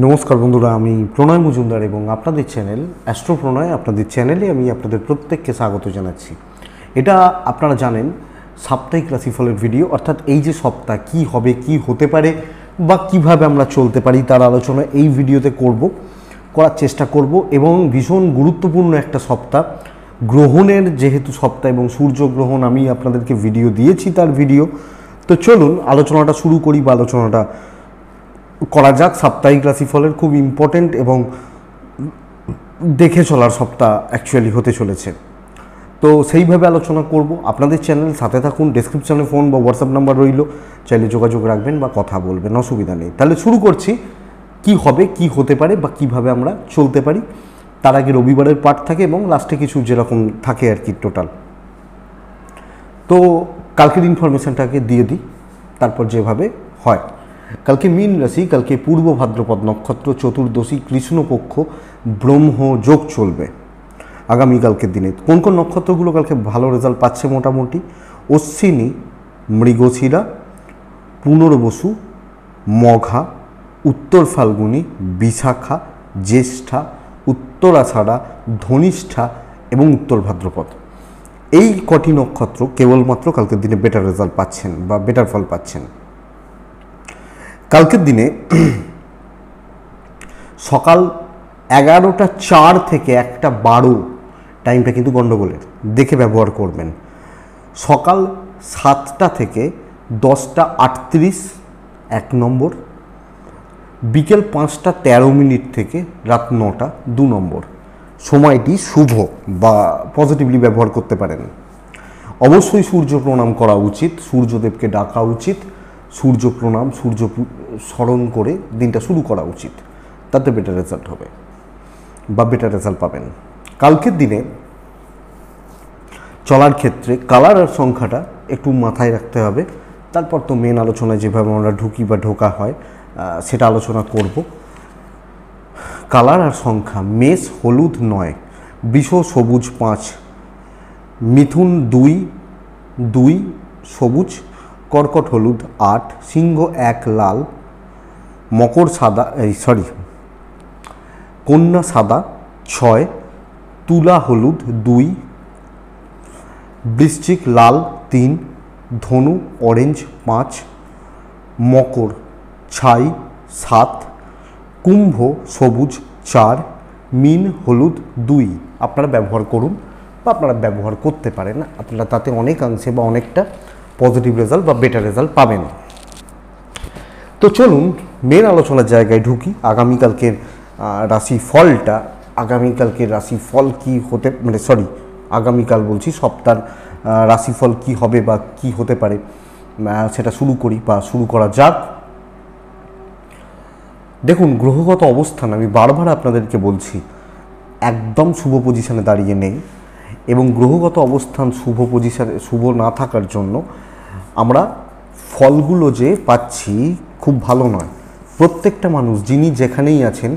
নমস্কার বন্ধুরা, আমি প্রণয় মজুমদার এবং আপনাদের চ্যানেল অ্যাস্ট্রো প্রণয়, আপনাদের চ্যানেলে আমি আপনাদের প্রত্যেককে স্বাগত জানাচ্ছি। এটা আপনারা জানেন সাপ্তাহিক রাশিফলের ভিডিও, অর্থাৎ এই যে সপ্তাহ কি হবে, কি হতে পারে বা কিভাবে আমরা চলতে পারি তার আলোচনা এই ভিডিওতে করার চেষ্টা করব। এবং ভীষণ গুরুত্বপূর্ণ একটা সপ্তাহ, গ্রহণের যেহেতু সপ্তাহ এবং সূর্যগ্রহণ আমি আপনাদেরকে ভিডিও দিয়েছি তার ভিডিও। তো চলুন আলোচনাটা শুরু করি বা আলোচনাটা করা যাক। সাপ্তাহিক রাশিফলের খুব ইম্পর্টেন্ট এবং দেখে চলার সপ্তাহ অ্যাকচুয়ালি হতে চলেছে, তো সেইভাবে আলোচনা করব। আপনাদের চ্যানেল সাথে থাকুন, ডেসক্রিপশনে ফোন বা হোয়াটসঅ্যাপ নাম্বার রইল, চাইলে যোগাযোগ রাখবেন বা কথা বলবেন, অসুবিধা নেই। তাহলে শুরু করছি, কি হবে, কি হতে পারে বা কিভাবে আমরা চলতে পারি। তার আগে রবিবারের পার্ট থাকে এবং লাস্টে কিছু যেরকম থাকে আর কি টোটাল। তো কালকের ইনফরমেশনটাকে দিয়ে দিই, তারপর যেভাবে হয়। কালকে মীন রাশি, কালকে পূর্ব ভাদ্রপদ নক্ষত্র, চতুর্দশী, কৃষ্ণপক্ষ, ব্রহ্ম যোগ চলবে আগামীকালকের দিনে। কোন কোন নক্ষত্রগুলো কালকে ভালো রেজাল্ট পাচ্ছে? মোটামুটি অশ্বিনী, মৃগশিরা, পুনর্বসু, মঘা, উত্তর ফাল্গুনী, বিশাখা, জ্যেষ্ঠা, উত্তরাষাঢ়া, ধনিষ্ঠা এবং উত্তর ভাদ্রপদ। এই কটি নক্ষত্র কেবলমাত্র কালকের দিনে বেটার রেজাল্ট পাচ্ছেন বা বেটার ফল পাচ্ছেন। কালকের দিনে সকাল 11:04 থেকে 1:12 টাইমটা কিন্তু গণ্ডগোলের, দেখে ব্যবহার করবেন। সকাল 7টা থেকে 10:38 1 নম্বর, বিকেল 5:13 থেকে রাত 9টা 2 নম্বর। সময়টি শুভ বা পজিটিভলি ব্যবহার করতে পারেন। অবশ্যই সূর্য প্রণাম করা উচিত, সূর্যদেবকে ডাকা উচিত, সূর্য প্রণাম, সূর্য স্মরণ করে দিনটা শুরু করা উচিত, তাতে বেটার রেজাল্ট হবে বা বেটার রেজাল্ট পাবেন। কালকের দিনে চলার ক্ষেত্রে কালার আর সংখ্যাটা একটু মাথায় রাখতে হবে। তারপর তো মেন আলোচনায় যেভাবে আমরা ঢুকি বা ঢোকা হয় সেটা আলোচনা করব। কালার আর সংখ্যা: মেষ হলুদ 9, বৃষ সবুজ 5, মিথুন 2 সবুজ, কর্কট হলুদ 8, সিংহ 1 লাল, মকর সাদা কন্যা সাদা 6, তুলা হলুদ 2, বৃশ্চিক লাল 3, ধনু অরেঞ্জ 5, মকর ছাই 7, কুম্ভ সবুজ 4, মীন হলুদ 2। আপনারা ব্যবহার করুন বা আপনারা ব্যবহার করতে পারেন, আপনারা তাতে অনেকাংশে বা অনেকটা পজিটিভ রেজাল্ট বা বেটার রেজাল্ট পাবেন। তো চলুন মেন আলোচনার জায়গায় ঢুকি। আগামীকালকের রাশিফলটা, আগামীকালকের রাশিফল কি হতে আগামীকাল বলছি, সপ্তাহের রাশিফল কি হবে বা কি হতে পারে সেটা শুরু করি বা শুরু করা যাক। দেখুন, গ্রহগত অবস্থান আমি বারবার আপনাদেরকে বলছি একদম শুভ পজিশনে দাঁড়িয়ে নেই, এবং গ্রহগত অবস্থান শুভ না থাকার জন্য আমরা ফলগুলো যে পাচ্ছি খুব ভালো নয়। প্রত্যেকটা মানুষ যিনি যেখানেই আছেন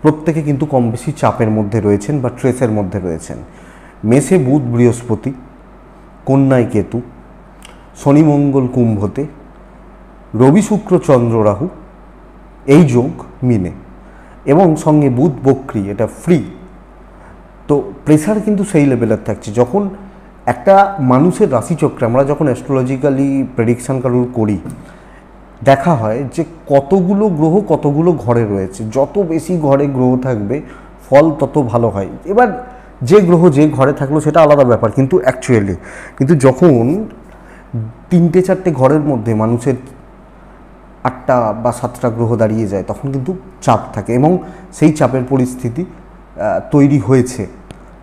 প্রত্যেকে কিন্তু কম বেশি চাপের মধ্যে রয়েছেন বা স্ট্রেসের মধ্যে রয়েছেন। মেষে বুধ বৃহস্পতি, কন্যায় কেতু, শনি মঙ্গল কুম্ভতে, রবি শুক্র চন্দ্র রাহু, এই যোগ মিনে, এবং সঙ্গে বুধ বক্রী, এটা ফ্রি। তো প্রেশার কিন্তু সেই লেভেলের থাকছে। যখন একটা মানুষের রাশিচক্রে আমরা যখন অ্যাস্ট্রোলজিক্যালি প্রেডিকশান করি, দেখা হয় যে কতগুলো গ্রহ কতগুলো ঘরে রয়েছে। যত বেশি ঘরে গ্রহ থাকবে ফল তত ভালো হয়। এবার যে গ্রহ যে ঘরে থাকলো সেটা আলাদা ব্যাপার, কিন্তু অ্যাকচুয়ালি যখন 3-4টে ঘরের মধ্যে মানুষের 8টা বা 7টা গ্রহ দাঁড়িয়ে যায় তখন কিন্তু চাপ থাকে, এবং সেই চাপের পরিস্থিতি তৈরি হয়েছে।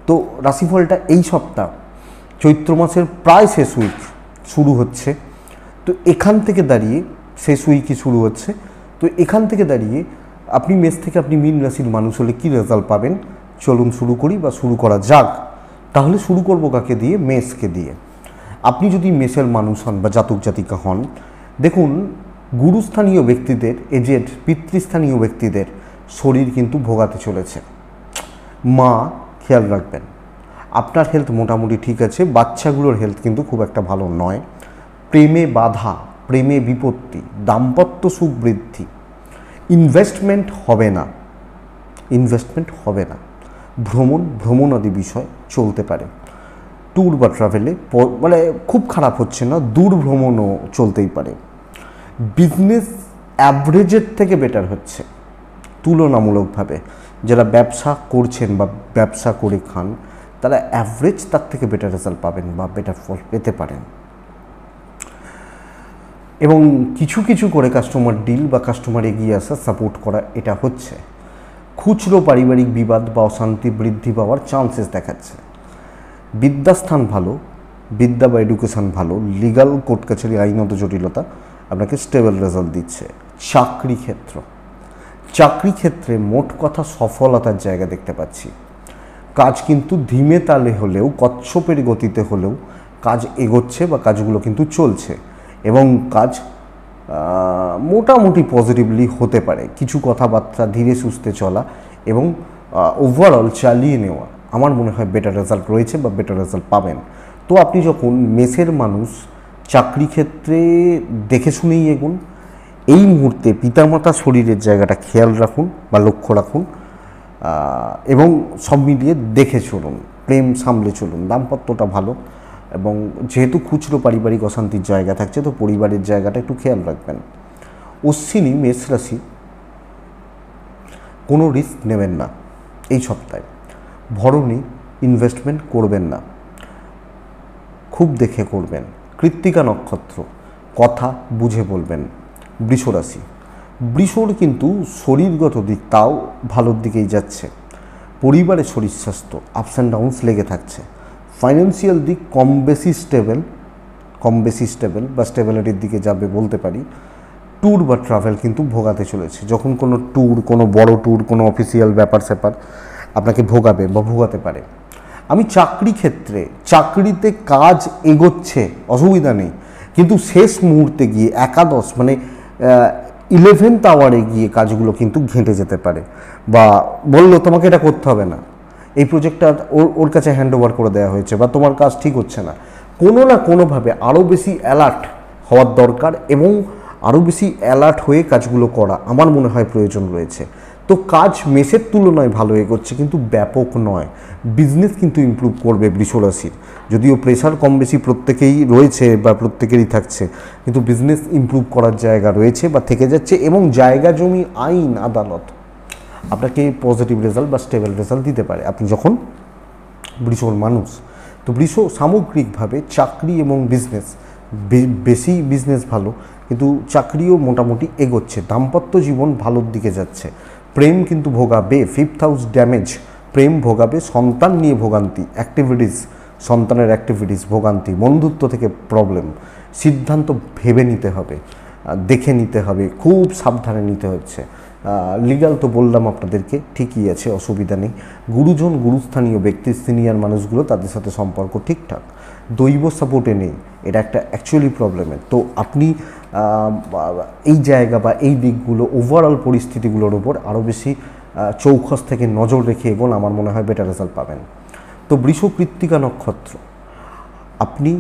তো রাশিফলটা এই সপ্তাহ চৈত্র মাসের প্রায় শেষ উইক শুরু হচ্ছে। তো এখান থেকে দাঁড়িয়ে শেষ উইকই শুরু হচ্ছে। তো এখান থেকে দাঁড়িয়ে আপনি মেষ থেকে আপনি মীন রাশির মানুষ হলে কী রেজাল্ট পাবেন চলুন শুরু করি বা শুরু করা যাক। তাহলে শুরু করব কাকে দিয়ে? মেষকে দিয়ে। আপনি যদি মেষের মানুষ হন বা জাতক জাতিকা হন, দেখুন গুরুস্থানীয় ব্যক্তিদের, এজেড পিতৃস্থানীয় ব্যক্তিদের শরীর কিন্তু ভোগাতে চলেছে। মা খেয়াল রাখবেন, আপনার হেলথ মোটামুটি ঠিক আছে, বাচ্চাগুলোর হেলথ কিন্তু খুব একটা ভালো নয়। প্রেমে বাধা, প্রেমে বিপত্তি, দাম্পত্য সুখ বৃদ্ধি, ইনভেস্টমেন্ট হবে না, ভ্রমণাদি বিষয় চলতে পারে। ট্যুর বা ট্রাভেলে মানে খুব খারাপ হচ্ছে না, দূর ভ্রমণও চলতেই পারে। বিজনেস অ্যাভারেজের থেকে বেটার হচ্ছে তুলনামূলকভাবে। যারা ব্যবসা করছেন বা ব্যবসা করে খান তারা অ্যাভারেজ তার থেকে বেটার রেজাল্ট পাবেন বা বেটার ফল পেতে পারেন। এবং কিছু কিছু করে কাস্টমার ডিল বা কাস্টমার এগিয়ে আসা, সাপোর্ট করা, এটা হচ্ছে। খুচরো পারিবারিক বিবাদ বা অশান্তি বৃদ্ধি পাওয়ার চান্সেস দেখাচ্ছে। বিদ্যাস্থান ভালো, বিদ্যা বা এডুকেশান ভালো, লিগাল কোর্ট কাছারি আইনত জটিলতা আপনাকে স্টেবল রেজাল্ট দিচ্ছে। চাকরি ক্ষেত্রে মোট কথা সফলতার জায়গা দেখতে পাচ্ছি। কাজ কিন্তু ধীমে তালে হলেও, কচ্ছপের গতিতে হলেও কাজ এগোচ্ছে বা কাজগুলো কিন্তু চলছে, এবং কাজ মোটামুটি পজিটিভলি হতে পারে। কিছু কথাবার্তা ধীরে সুস্থে চলা এবং ওভারঅল চালিয়ে নেওয়া, আমার মনে হয় বেটার রেজাল্ট রয়েছে বা বেটার রেজাল্ট পাবেন। তো আপনি যখন মেসের মানুষ, চাকরি ক্ষেত্রে দেখে শুনেই এগুন। এই মুহূর্তে পিতামাতার শরীরের জায়গাটা খেয়াল রাখুন বা লক্ষ্য রাখুন, এবং সব মিলিয়ে দেখে চলুন, প্রেম সামলে চলুন। দাম্পত্যটা ভালো, এবং যেহেতু খুচরো পারিবারিক অশান্তির জায়গা থাকছে তো পরিবারের জায়গাটা একটু খেয়াল রাখবেন। অশ্বিনী মেষ রাশি, কোনো রিস্ক নেবেন না এই সপ্তাহে। ভরণী ইনভেস্টমেন্ট করবেন না, খুব দেখে করবেন। কৃত্তিকা নক্ষত্র, কথা বুঝে বলবেন। বৃষর কিন্তু শরীরগত দিক তাও ভালোর দিকেই যাচ্ছে। পরিবারের শরীর স্বাস্থ্য আপস অ্যান্ড ডাউনস লেগে থাকছে। ফাইন্যান্সিয়াল দিক কম বেশি স্টেবল বা স্টেবিলিটির দিকে যাবে বলতে পারি। ট্যুর বা ট্রাভেল কিন্তু ভোগাতে চলেছে। যখন কোনো ট্যুর, কোনো বড় ট্যুর, কোনো অফিসিয়াল ব্যাপার স্যাপার আপনাকে ভোগাবে বা ভোগাতে পারে। আমি চাকরিতে কাজ এগোচ্ছে, অসুবিধা নেই, কিন্তু শেষ মুহূর্তে গিয়ে একাদশ মানে 11th আওয়ারে গিয়ে কাজগুলো কিন্তু ঘেঁটে যেতে পারে, বা বললো তোমাকে এটা করতে হবে না, এই প্রজেক্টটা ওর কাছে হ্যান্ড ওভার করে দেওয়া হয়েছে, বা তোমার কাজ ঠিক হচ্ছে না। কোনো না কোনোভাবে আরও বেশি অ্যালার্ট হওয়ার দরকার, এবং আরও বেশি অ্যালার্ট হয়ে কাজগুলো করা আমার মনে হয় প্রয়োজন রয়েছে। তো কাজ মেসের তুলনায় ভালো এগোচ্ছে, কিন্তু ব্যাপক নয়। বিজনেস কিন্তু ইমপ্রুভ করবে বৃষরাশির, যদিও প্রেশার কম বেশি প্রত্যেকেই রয়েছে বা প্রত্যেকেরই থাকছে, কিন্তু বিজনেস ইমপ্রুভ করার জায়গা রয়েছে বা থেকে যাচ্ছে। এবং জায়গা জমি, আইন, আদালত আপনাকে পজিটিভ রেজাল্ট বা স্টেবল রেজাল্ট দিতে পারে আপনি যখন বৃষর মানুষ। তো বৃষ সামগ্রিকভাবে চাকরি এবং বিজনেস, বেশি বিজনেস ভালো, কিন্তু চাকরিও মোটামুটি এগোচ্ছে। দাম্পত্য জীবন ভালোর দিকে যাচ্ছে। প্রেম কিন্তু ভোগাবে, 5th হাউস ড্যামেজ, প্রেম ভোগাবে। সন্তান নিয়ে ভোগান্তি, সন্তানের অ্যাক্টিভিটিস ভোগান্তি, বন্ধুত্ব থেকে প্রবলেম। সিদ্ধান্ত ভেবে নিতে হবে, দেখে নিতে হবে, খুব সাবধানে নিতে হচ্ছে। লিগাল তো বললাম আপনাদেরকে, ঠিকই আছে, অসুবিধা নেই। গুরুজন, গুরুস্থানীয় ব্যক্তি, সিনিয়র মানুষগুলো, তাদের সাথে সম্পর্ক ঠিকঠাক। দৈব সাপোর্টে নেই, এটা একটা অ্যাকচুয়ালি প্রবলেমের। তো আপনি এই জায়গা বা এই দিকগুলো, ওভারঅল পরিস্থিতিগুলোর উপর আরও বেশি চৌখস থেকে নজর রেখে এগোন, আমার মনে হয় বেটার রেজাল্ট পাবেন। তো বৃষ কৃত্তিকা নক্ষত্র, আপনি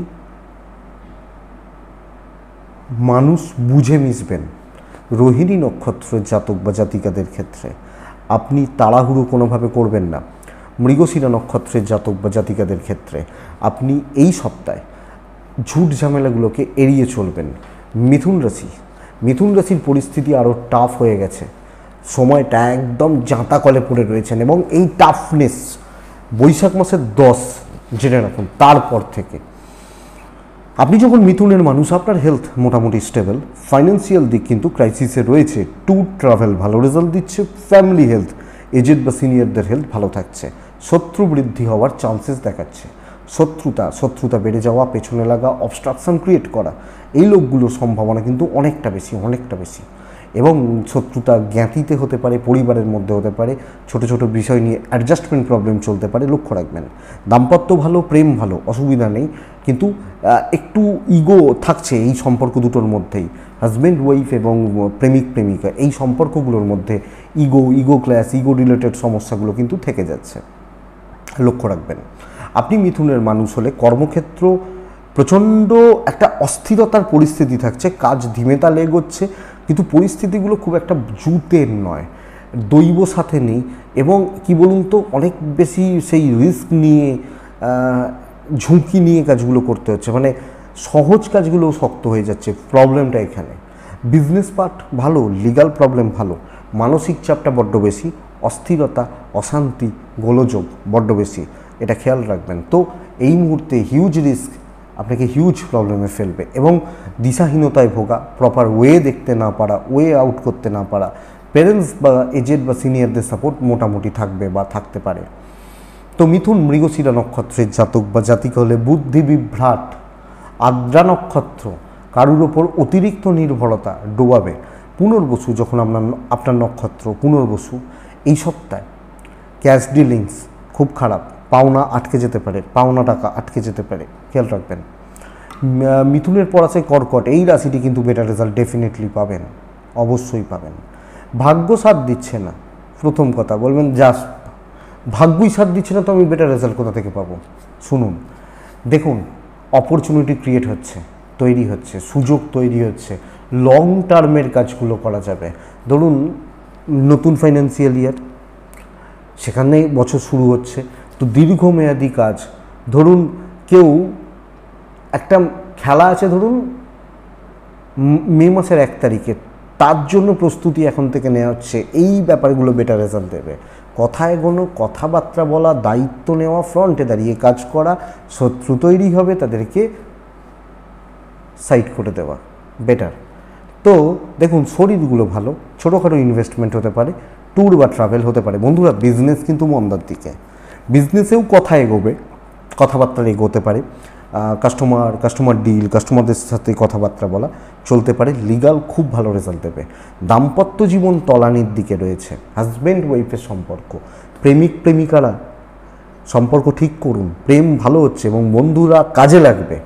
মানুষ বুঝে মিশবেন। রোহিণী নক্ষত্রের জাতক বা জাতিকাদের ক্ষেত্রে আপনি তাড়াহুড়ো কোনোভাবে করবেন না। মৃগশিরা নক্ষত্রের জাতক বা জাতিকাদের ক্ষেত্রে আপনি এই সপ্তাহে ঝুট ঝামেলাগুলোকে এড়িয়ে চলবেন। মিথুন রাশির পরিস্থিতি আরও টাফ হয়ে গেছে, সময়টা একদম জাঁতা কলে পড়ে রয়েছেন, এবং এই টাফনেস বৈশাখ মাসের 10 জেনে রাখুন। তারপর থেকে আপনি যখন মিথুনের মানুষ, আপনার হেলথ মোটামুটি স্টেবল, ফাইন্যান্সিয়াল দিক কিন্তু ক্রাইসিসে রয়েছে। ট্যুর ট্রাভেল ভালো রেজাল্ট দিচ্ছে। ফ্যামিলি হেলথ, এজেড বা সিনিয়রদের হেলথ ভালো থাকছে। শত্রু বৃদ্ধি হওয়ার চান্সেস দেখাচ্ছে। শত্রুতা বেড়ে যাওয়া, পেছনে লাগা, অবস্ট্রাকশন ক্রিয়েট করা, এই লোকগুলোর সম্ভাবনা কিন্তু অনেকটা বেশি। এবং শত্রুতা জ্ঞাতিতে হতে পারে, পরিবারের মধ্যে হতে পারে, ছোট ছোট বিষয় নিয়ে অ্যাডজাস্টমেন্ট প্রবলেম চলতে পারে, লক্ষ্য রাখবেন। দাম্পত্য ভালো, প্রেম ভালো, অসুবিধা নেই, কিন্তু একটু ইগো থাকছে এই সম্পর্ক দুটোর মধ্যেই। হাজব্যান্ড ওয়াইফ এবং প্রেমিক প্রেমিকা, এই সম্পর্কগুলোর মধ্যে ইগো ক্ল্যাশ, ইগো রিলেটেড সমস্যাগুলো কিন্তু থেকে যাচ্ছে, লক্ষ্য রাখবেন। আপনি মিথুনের মানুষ হলে কর্মক্ষেত্র প্রচণ্ড একটা অস্থিরতার পরিস্থিতি থাকছে। কাজ ধীমে তালে এগোচ্ছে, কিন্তু পরিস্থিতিগুলো খুব একটা জুতের নয়, দৈব সাথে নেই, এবং কি বলুন তো অনেক বেশি সেই রিস্ক নিয়ে ঝুঁকি নিয়ে কাজগুলো করতে হচ্ছে, মানে সহজ কাজগুলোও শক্ত হয়ে যাচ্ছে। প্রবলেমটা এখানে বিজনেস পার্ট ভালো, লিগাল প্রবলেম ভালো, মানসিক চাপটা বড্ড বেশি, অস্থিরতা, অশান্তি, গোলযোগ বড্ড বেশি, এটা খেয়াল রাখবেন। তো এই মুহূর্তে হিউজ রিস্ক আপনাকে হিউজ প্রবলেমে ফেলবে, এবং দিশাহীনতায় ভোগা, প্রপার ওয়ে দেখতে না পারা, ওয়ে আউট করতে না পারা, প্যারেন্টস বা এজেড বা সিনিয়রদের সাপোর্ট মোটামুটি থাকবে বা থাকতে পারে। তো মিথুন মৃগশিরা নক্ষত্রের জাতক বা জাতিকা হলে বুদ্ধি বিভ্রাট, আদ্রা নক্ষত্র কারুর ওপর অতিরিক্ত নির্ভরতা ডোবাবে। পুনর্বসু যখন আপনার নক্ষত্র পুনর্বসু, এই সপ্তাহে ক্যাশ ডিলিংস খুব খারাপ, পাওনা আটকে যেতে পারে, পাওনা টাকা আটকে যেতে পারে, খেয়াল রাখবেন। মিথুনের পর আছে কর্কট, এই রাশিটি কিন্তু বেটার রেজাল্ট ডেফিনেটলি পাবেন, অবশ্যই পাবেন। ভাগ্য সাথ দিচ্ছে না, প্রথম কথা বলবেন জাস্ট ভাগ্যই সাথ দিচ্ছে না, তো আমি বেটার রেজাল্ট কোথা থেকে পাবো? শুনুন, দেখুন, অপরচুনিটি ক্রিয়েট হচ্ছে, তৈরি হচ্ছে, সুযোগ তৈরি হচ্ছে, লং টার্মের কাজগুলো করা যাবে। ধরুন নতুন ফাইন্যান্সিয়াল ইয়ার, সেখানে বছর শুরু হচ্ছে, তো দীর্ঘমেয়াদী কাজ, ধরুন কেউ একটা খেলা আছে ধরুন মে মাসের 1 তারিখে, তার জন্য প্রস্তুতি এখন থেকে নেওয়া হচ্ছে, এই ব্যাপারগুলো বেটার রেজাল্ট দেবে। কথা এগোনো, কথাবার্তা বলা, দায়িত্ব নেওয়া, ফ্রন্টে দাঁড়িয়ে কাজ করা, শত্রু তৈরি হবে তাদেরকে সাইড করে দেওয়া বেটার। তো দেখুন শরীরগুলো ভালো, ছোটোখাটো ইনভেস্টমেন্ট হতে পারে, ট্যুর বা ট্রাভেল হতে পারে। বন্ধুরা বিজনেস কিন্তু মন্দার দিকে, বিজনেসেও কথা এগোবে, কথাবার্তা এগোতে পারে, কাস্টমার ডিল, কাস্টমারদের সাথে কথাবার্তা বলা চলতে পারে, লিগাল খুব ভালো রেজাল্ট দেবে। দাম্পত্য জীবন তলানির দিকে রয়েছে, হাজব্যান্ড ওয়াইফের সম্পর্ক, প্রেমিক প্রেমিকারা সম্পর্ক ঠিক করুন, প্রেম ভালো হচ্ছে এবং বন্ধুরা কাজে লাগবে।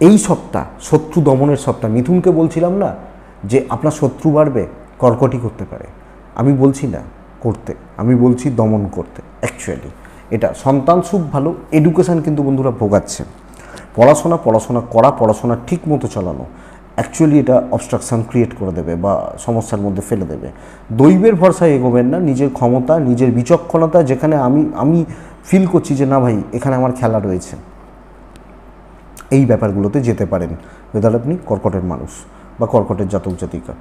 এই সপ্তাহ শত্রু দমনের সপ্তাহ, মিথুনকে বলছিলাম না যে আপনার শত্রু বাড়বে, কর্কটই করতে পারে, আমি বলছি না করতে, আমি বলছি দমন করতে। অ্যাকচুয়ালি এটা সন্তান সুখ ভালো, এডুকেশান কিন্তু বন্ধুরা ভোগাচ্ছে, পড়াশোনা ঠিক মতো চালানো, অ্যাকচুয়ালি এটা অবস্ট্রাকশান ক্রিয়েট করে দেবে বা সমস্যার মধ্যে ফেলে দেবে। দৈবের ভরসায় এগোবেন না, নিজের ক্ষমতা, নিজের বিচক্ষণতা, যেখানে আমি ফিল করছি যে না ভাই এখানে আমার খেলা রয়েছে, এই ব্যাপারগুলোতে যেতে পারেন যদি আপনি কর্কটের মানুষ বা কর্কটের জাতক জাতিকা।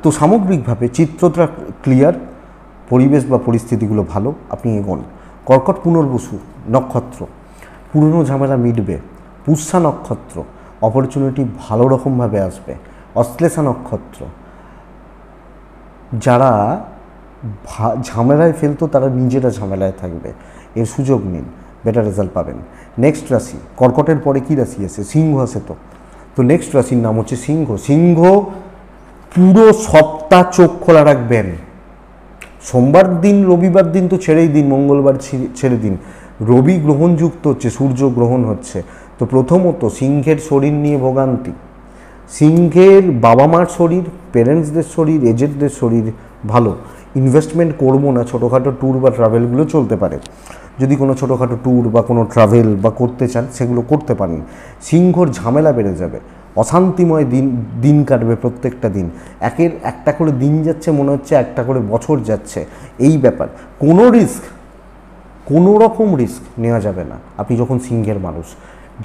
তো সামগ্রিকভাবে চিত্রটা ক্লিয়ার, পরিবেশ বা পরিস্থিতিগুলো ভালো, আপনি এগোন। কর্কট পুনর্বসু নক্ষত্র, পুরনো ঝামেলা মিটবে। পুষ্যা নক্ষত্র, অপরচুনিটি ভালো রকমভাবে আসবে। অশ্লেষা নক্ষত্র, যারা ঝামেলায় ফেলতো তারা নিজেরা ঝামেলায় থাকবে, এর সুযোগ নিন, বেটার রেজাল্ট পাবেন। নেক্সট রাশি, কর্কটের পরে কী রাশি আছে? সিংহ আছে। তো নেক্সট রাশির নাম হচ্ছে সিংহ। সিংহ পুরো সপ্তাহ চোখ খোলা রাখবেন, সোমবার দিন রবিবার দিন তো ছেড়েই দিন, মঙ্গলবার ছেড়ে দিন, রবি গ্রহণযুক্ত হচ্ছে, সূর্য গ্রহণ হচ্ছে। তো প্রথমত সিংহের শরীর নিয়ে ভোগান্তি, সিংহের বাবা মার শরীর, প্যারেন্টসদের শরীর, এজেন্টদের শরীর ভালো। ইনভেস্টমেন্ট করবো না, ছোটোখাটো ট্যুর বা ট্রাভেলগুলো চলতে পারে, যদি কোনো ছোটোখাটো ট্যুর বা কোনো ট্রাভেল বা করতে চান সেগুলো করতে পারেন। সিংহর ঝামেলা বেড়ে যাবে, অশান্তিময় দিন কাটবে, প্রত্যেকটা দিন একটা করে দিন যাচ্ছে, মনে হচ্ছে একটা করে বছর যাচ্ছে, এই ব্যাপার। কোনো রকম রিস্ক নেওয়া যাবে না আপনি যখন সিংহের মানুষ।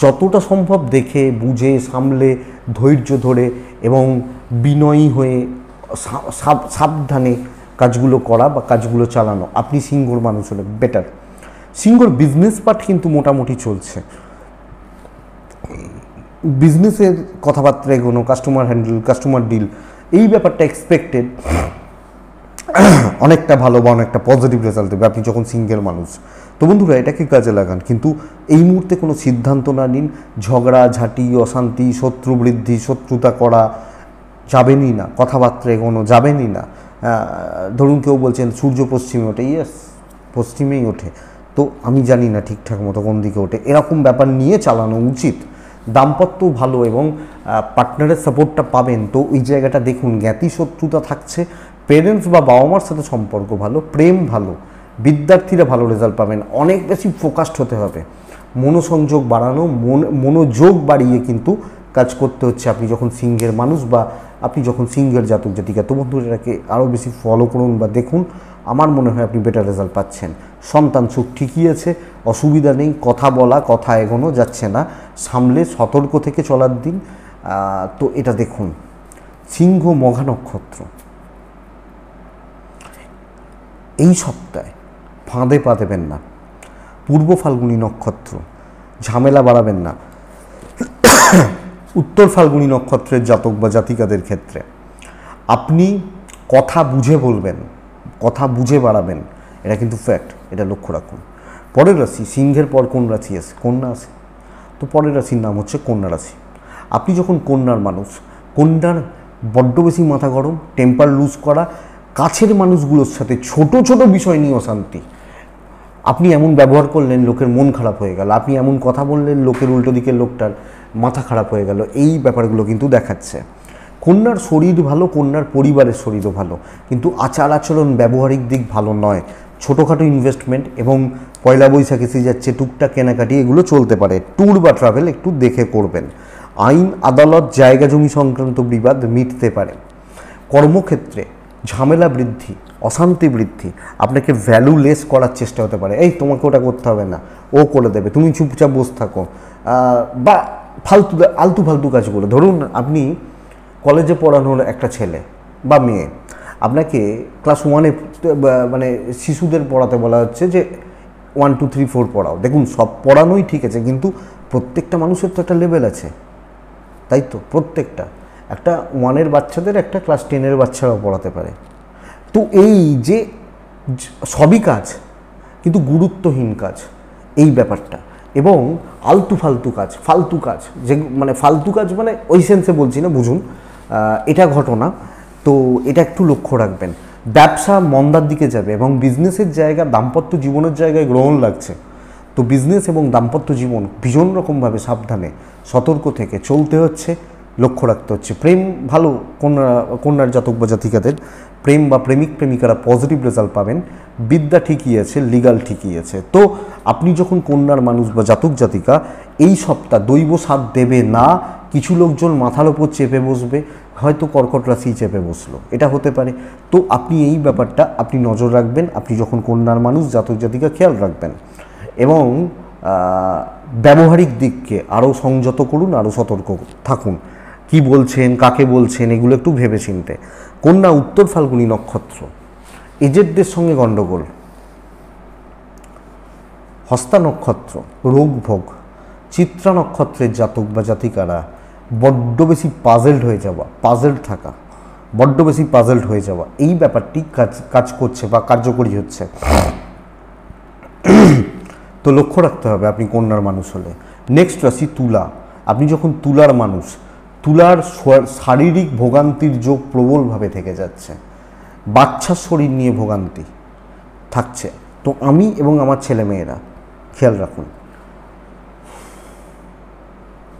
যতটা সম্ভব দেখে বুঝে সামলে ধৈর্য ধরে এবং বিনয়ী হয়ে সাবধানে কাজগুলো করা বা কাজগুলো চালানো, আপনি সিংহর মানুষ হলে বেটার। সিংহর বিজনেস পার্ট কিন্তু মোটামুটি চলছে, বিজনেসের কথাবার্তা এগোনো, কাস্টমার হ্যান্ডেল, কাস্টমার ডিল, এই ব্যাপারটা এক্সপেক্টেড অনেকটা ভালো বা অনেকটা পজিটিভ রেজাল্ট দেবে আপনি যখন সিঙ্গেল মানুষ। তো বন্ধুরা এটাকে কাজে লাগান, কিন্তু এই মুহূর্তে কোনো সিদ্ধান্ত না নিন। ঝগড়া ঝাঁটি, অশান্তি, শত্রু বৃদ্ধি, শত্রুতা করা যাবেনই না, কথাবার্তা এগোনো যাবেনই না। ধরুন কেউ বলছেন সূর্য পশ্চিমে ওঠে, ইয়েস পশ্চিমেই ওঠে, তো আমি জানি না ঠিকঠাক মতো কোন দিকে ওঠে, এরকম ব্যাপার নিয়ে চালানো উচিত। দাম্পত্য ভালো এবং পার্টনারের সাপোর্টটা পাবেন, তো ওই জায়গাটা দেখুন। জ্ঞাতি শত্রুতা থাকছে, পেরেন্টস বা বাবা মার সাথে সম্পর্ক ভালো, প্রেম ভালো, বিদ্যার্থীরা ভালো রেজাল্ট পাবেন। অনেক বেশি ফোকাসড হতে হবে, মনোসংযোগ বাড়ানো, মনোযোগ বাড়িয়ে কিন্তু কাজ করতে হচ্ছে আপনি যখন সিংহের মানুষ বা আপনি যখন সিংহের জাতক জাতিকা। তো বন্ধুরা এটাকে আরও বেশি ফলো করুন বা দেখুন, আমার মনে হয় আপনি বেটার রেজাল্ট পাচ্ছেন। সন্তান সুখ ঠিকই আছে, অসুবিধা নেই, কথা বলা কথা এগোনো যাচ্ছে না, সামলে সতর্ক থেকে চলার দিন। তো এটা দেখুন, সিংহ মঘা নক্ষত্র এই সপ্তাহে ফাঁদে পা দেবেন না। পূর্ব ফাল্গুনী নক্ষত্র, ঝামেলা বাড়াবেন না। উত্তর ফাল্গুনী নক্ষত্রের জাতক বা জাতিকাদের ক্ষেত্রে আপনি কথা বুঝে বলবেন, কথা বুঝে বাড়াবেন, এটা কিন্তু ফ্যাক্ট, এটা লক্ষ্য রাখুন। পরের রাশি, সিংহের পর কোন রাশি আছে? কন্যা আছে। তো পরের রাশির নাম হচ্ছে কন্যা রাশি। আপনি যখন কন্যার মানুষ, কন্যার বড্ড বেশি মাথা গরম, টেম্পার লুজ করা, কাছের মানুষগুলোর সাথে ছোট ছোট বিষয় নিয়ে অশান্তি। আপনি এমন ব্যবহার করলেন লোকের মন খারাপ হয়ে গেল, আপনি এমন কথা বললেন লোকের উল্টো দিকের লোকটার মাথা খারাপ হয়ে গেল, এই ব্যাপারগুলো কিন্তু দেখাচ্ছে। কন্যার শরীর ভালো, কন্যার পরিবারের শরীরও ভালো, কিন্তু আচার আচরণ ব্যবহারিক দিক ভালো নয়। ছোটোখাটো ইনভেস্টমেন্ট এবং পয়লা বৈশাখ এসে যাচ্ছে, টুকটাক কেনাকাটি এগুলো চলতে পারে। ট্যুর বা ট্রাভেল একটু দেখে করবেন। আইন আদালত জায়গা জমি সংক্রান্ত বিবাদ মিটতে পারে। কর্মক্ষেত্রে ঝামেলা বৃদ্ধি, অশান্তি বৃদ্ধি, আপনাকে ভ্যালুলেস করার চেষ্টা হতে পারে। এই তোমাকে ওটা করতে হবে না, ও করে দেবে, তুমি চুপচাপ বসে থাকো, বা আলতু ফালতু কাজগুলো। ধরুন আপনি কলেজে পড়ানোর একটা ছেলে বা মেয়ে, আপনাকে ক্লাস 1-এ মানে শিশুদের পড়াতে বলা হচ্ছে যে 1 2 3 4 পড়াও। দেখুন সব পড়ানোই ঠিক আছে, কিন্তু প্রত্যেকটা মানুষের তো একটা লেভেল আছে, তাই তো? প্রত্যেকটা, একটা 1-এর বাচ্চাদের একটা ক্লাস 10-এর বাচ্চারাও পড়াতে পারে। তো এই যে সবই কাজ, কিন্তু গুরুত্বহীন কাজ এই ব্যাপারটা, এবং আলতু ফালতু কাজ, ফালতু কাজ, যে মানে ফালতু কাজ মানে ওই সেন্সে বলছি না, বুঝুন, এটা ঘটনা। তো এটা একটু লক্ষ্য রাখবেন। ব্যবসা মন্দার দিকে যাবে এবং বিজনেসের জায়গা, দাম্পত্য জীবনের জায়গায় গ্রহণ লাগছে। তো বিজনেস এবং দাম্পত্য জীবন ভীষণ রকমভাবে সাবধানে সতর্ক থেকে চলতে হচ্ছে, লক্ষ্য রাখতে হচ্ছে। প্রেম ভালো, কন্যার জাতক বা জাতিকাদের প্রেম বা প্রেমিক প্রেমিকারা পজিটিভ রেজাল্ট পাবেন। বিদ্যা ঠিকই আছে, লিগাল ঠিকই আছে। তো আপনি যখন কন্যার মানুষ বা জাতক জাতিকা, এই সপ্তাহ দৈব সাথ দেবে না। কিছু লোকজন মাথার ওপর চেপে বসবে, হয়তো কর্কট রাশি চেপে বসলো, এটা হতে পারে। তো আপনি এই ব্যাপারটা আপনি নজর রাখবেন। আপনি যখন কন্যার মানুষ জাতক জাতিকা খেয়াল রাখবেন, এবং ব্যবহারিক দিককে আরও সংযত করুন, আরও সতর্ক থাকুন। কি বলছেন, কাকে বলছেন, এগুলো একটু ভেবে চিনতে। কন্যা উত্তর ফাল্গুনী নক্ষত্র, এজেন্টদের সঙ্গে গণ্ডগোল। হস্তা নক্ষত্র, রোগ ভোগ। চিত্রা নক্ষত্রের জাতক বা জাতিকারা বড্ড বেশি পাজেলড হয়ে যাওয়া, পাজেলড থাকা, বড্ড বেশি পাজেলড হয়ে যাওয়া, এই ব্যাপারটি কাজ করছে বা কার্যকরী হচ্ছে। তো লক্ষ্য রাখতে হবে আপনি কন্যার মানুষ হলে। নেক্সট রাশি তুলা। আপনি যখন তুলার মানুষ, তুলার শারীরিক ভোগান্তির যোগ প্রবলভাবে থেকে যাচ্ছে, বাচ্চার শরীর নিয়ে ভোগান্তি থাকছে। তো আমি এবং আমার ছেলে মেয়েরা খেয়াল রাখুন।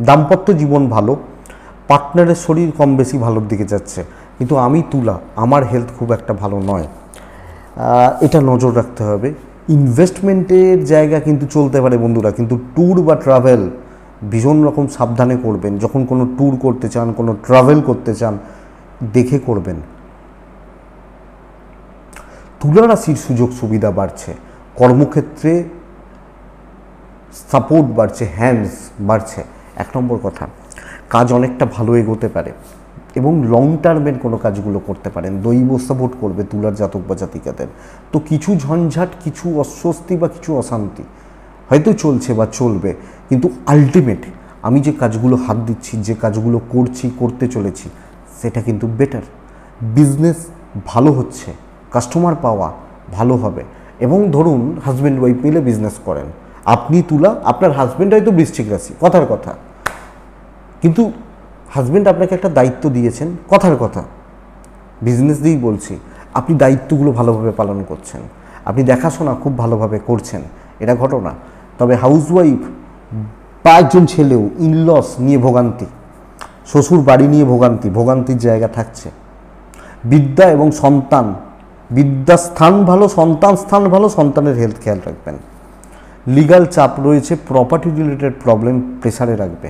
দাম্পত্য জীবন ভালো, পার্টনারের শরীর কম বেশি ভালোর দিকে যাচ্ছে, কিন্তু আমি তুলা, আমার হেলথ খুব একটা ভালো নয়, এটা নজর রাখতে হবে। ইনভেস্টমেন্টের জায়গা কিন্তু চলতে পারে বন্ধুরা, কিন্তু ট্যুর বা ট্রাভেল ভীষণ রকম সাবধানে করবেন। যখন কোনো ট্যুর করতে চান, কোনো ট্রাভেল করতে চান, দেখে করবেন। তুলা রাশির সুযোগ সুবিধা বাড়ছে, কর্মক্ষেত্রে সাপোর্ট বাড়ছে, হ্যান্ডস বাড়ছে। 1 নম্বর কথা, কাজ অনেকটা ভালো এগোতে পারে এবং লং টার্মের কোনো কাজগুলো করতে পারেন। দৈব সাপোর্ট করবে তুলার জাতক বা জাতিকাদের। তো কিছু ঝঞ্ঝাট, কিছু অস্বস্তি বা কিছু অশান্তি হয়তো চলছে বা চলবে, কিন্তু আলটিমেট আমি যে কাজগুলো হাত দিচ্ছি, যে কাজগুলো করছি, করতে চলেছি, সেটা কিন্তু বেটার। বিজনেস ভালো হচ্ছে, কাস্টমার পাওয়া ভালো হবে। এবং ধরুন হাজব্যান্ড ওয়াইফ মিলে বিজনেস করেন, আপনি তুলা, আপনার হাজব্যান্ড হয়তো বৃশ্চিক রাশি, কথার কথা, কিন্তু হাজব্যান্ড আপনাকে একটা দায়িত্ব দিয়েছেন, কথার কথা, বিজনেস দিয়েই বলছি, আপনি দায়িত্বগুলো ভালোভাবে পালন করছেন, আপনি দেখাশোনা খুব ভালোভাবে করছেন, এটা ঘটনা। তবে হাউসওয়াইফ বা একজন ছেলেও ইনলস নিয়ে ভোগান্তি, শ্বশুর বাড়ি নিয়ে ভোগান্তির জায়গা থাকছে। বিদ্যা এবং সন্তান, বিদ্যাস্থান ভালো, সন্তান স্থান ভালো, সন্তানের হেলথ খেয়াল রাখবেন। লিগাল চাপ রয়েছে, প্রপার্টি রিলেটেড প্রবলেম প্রেসারে রাখবে।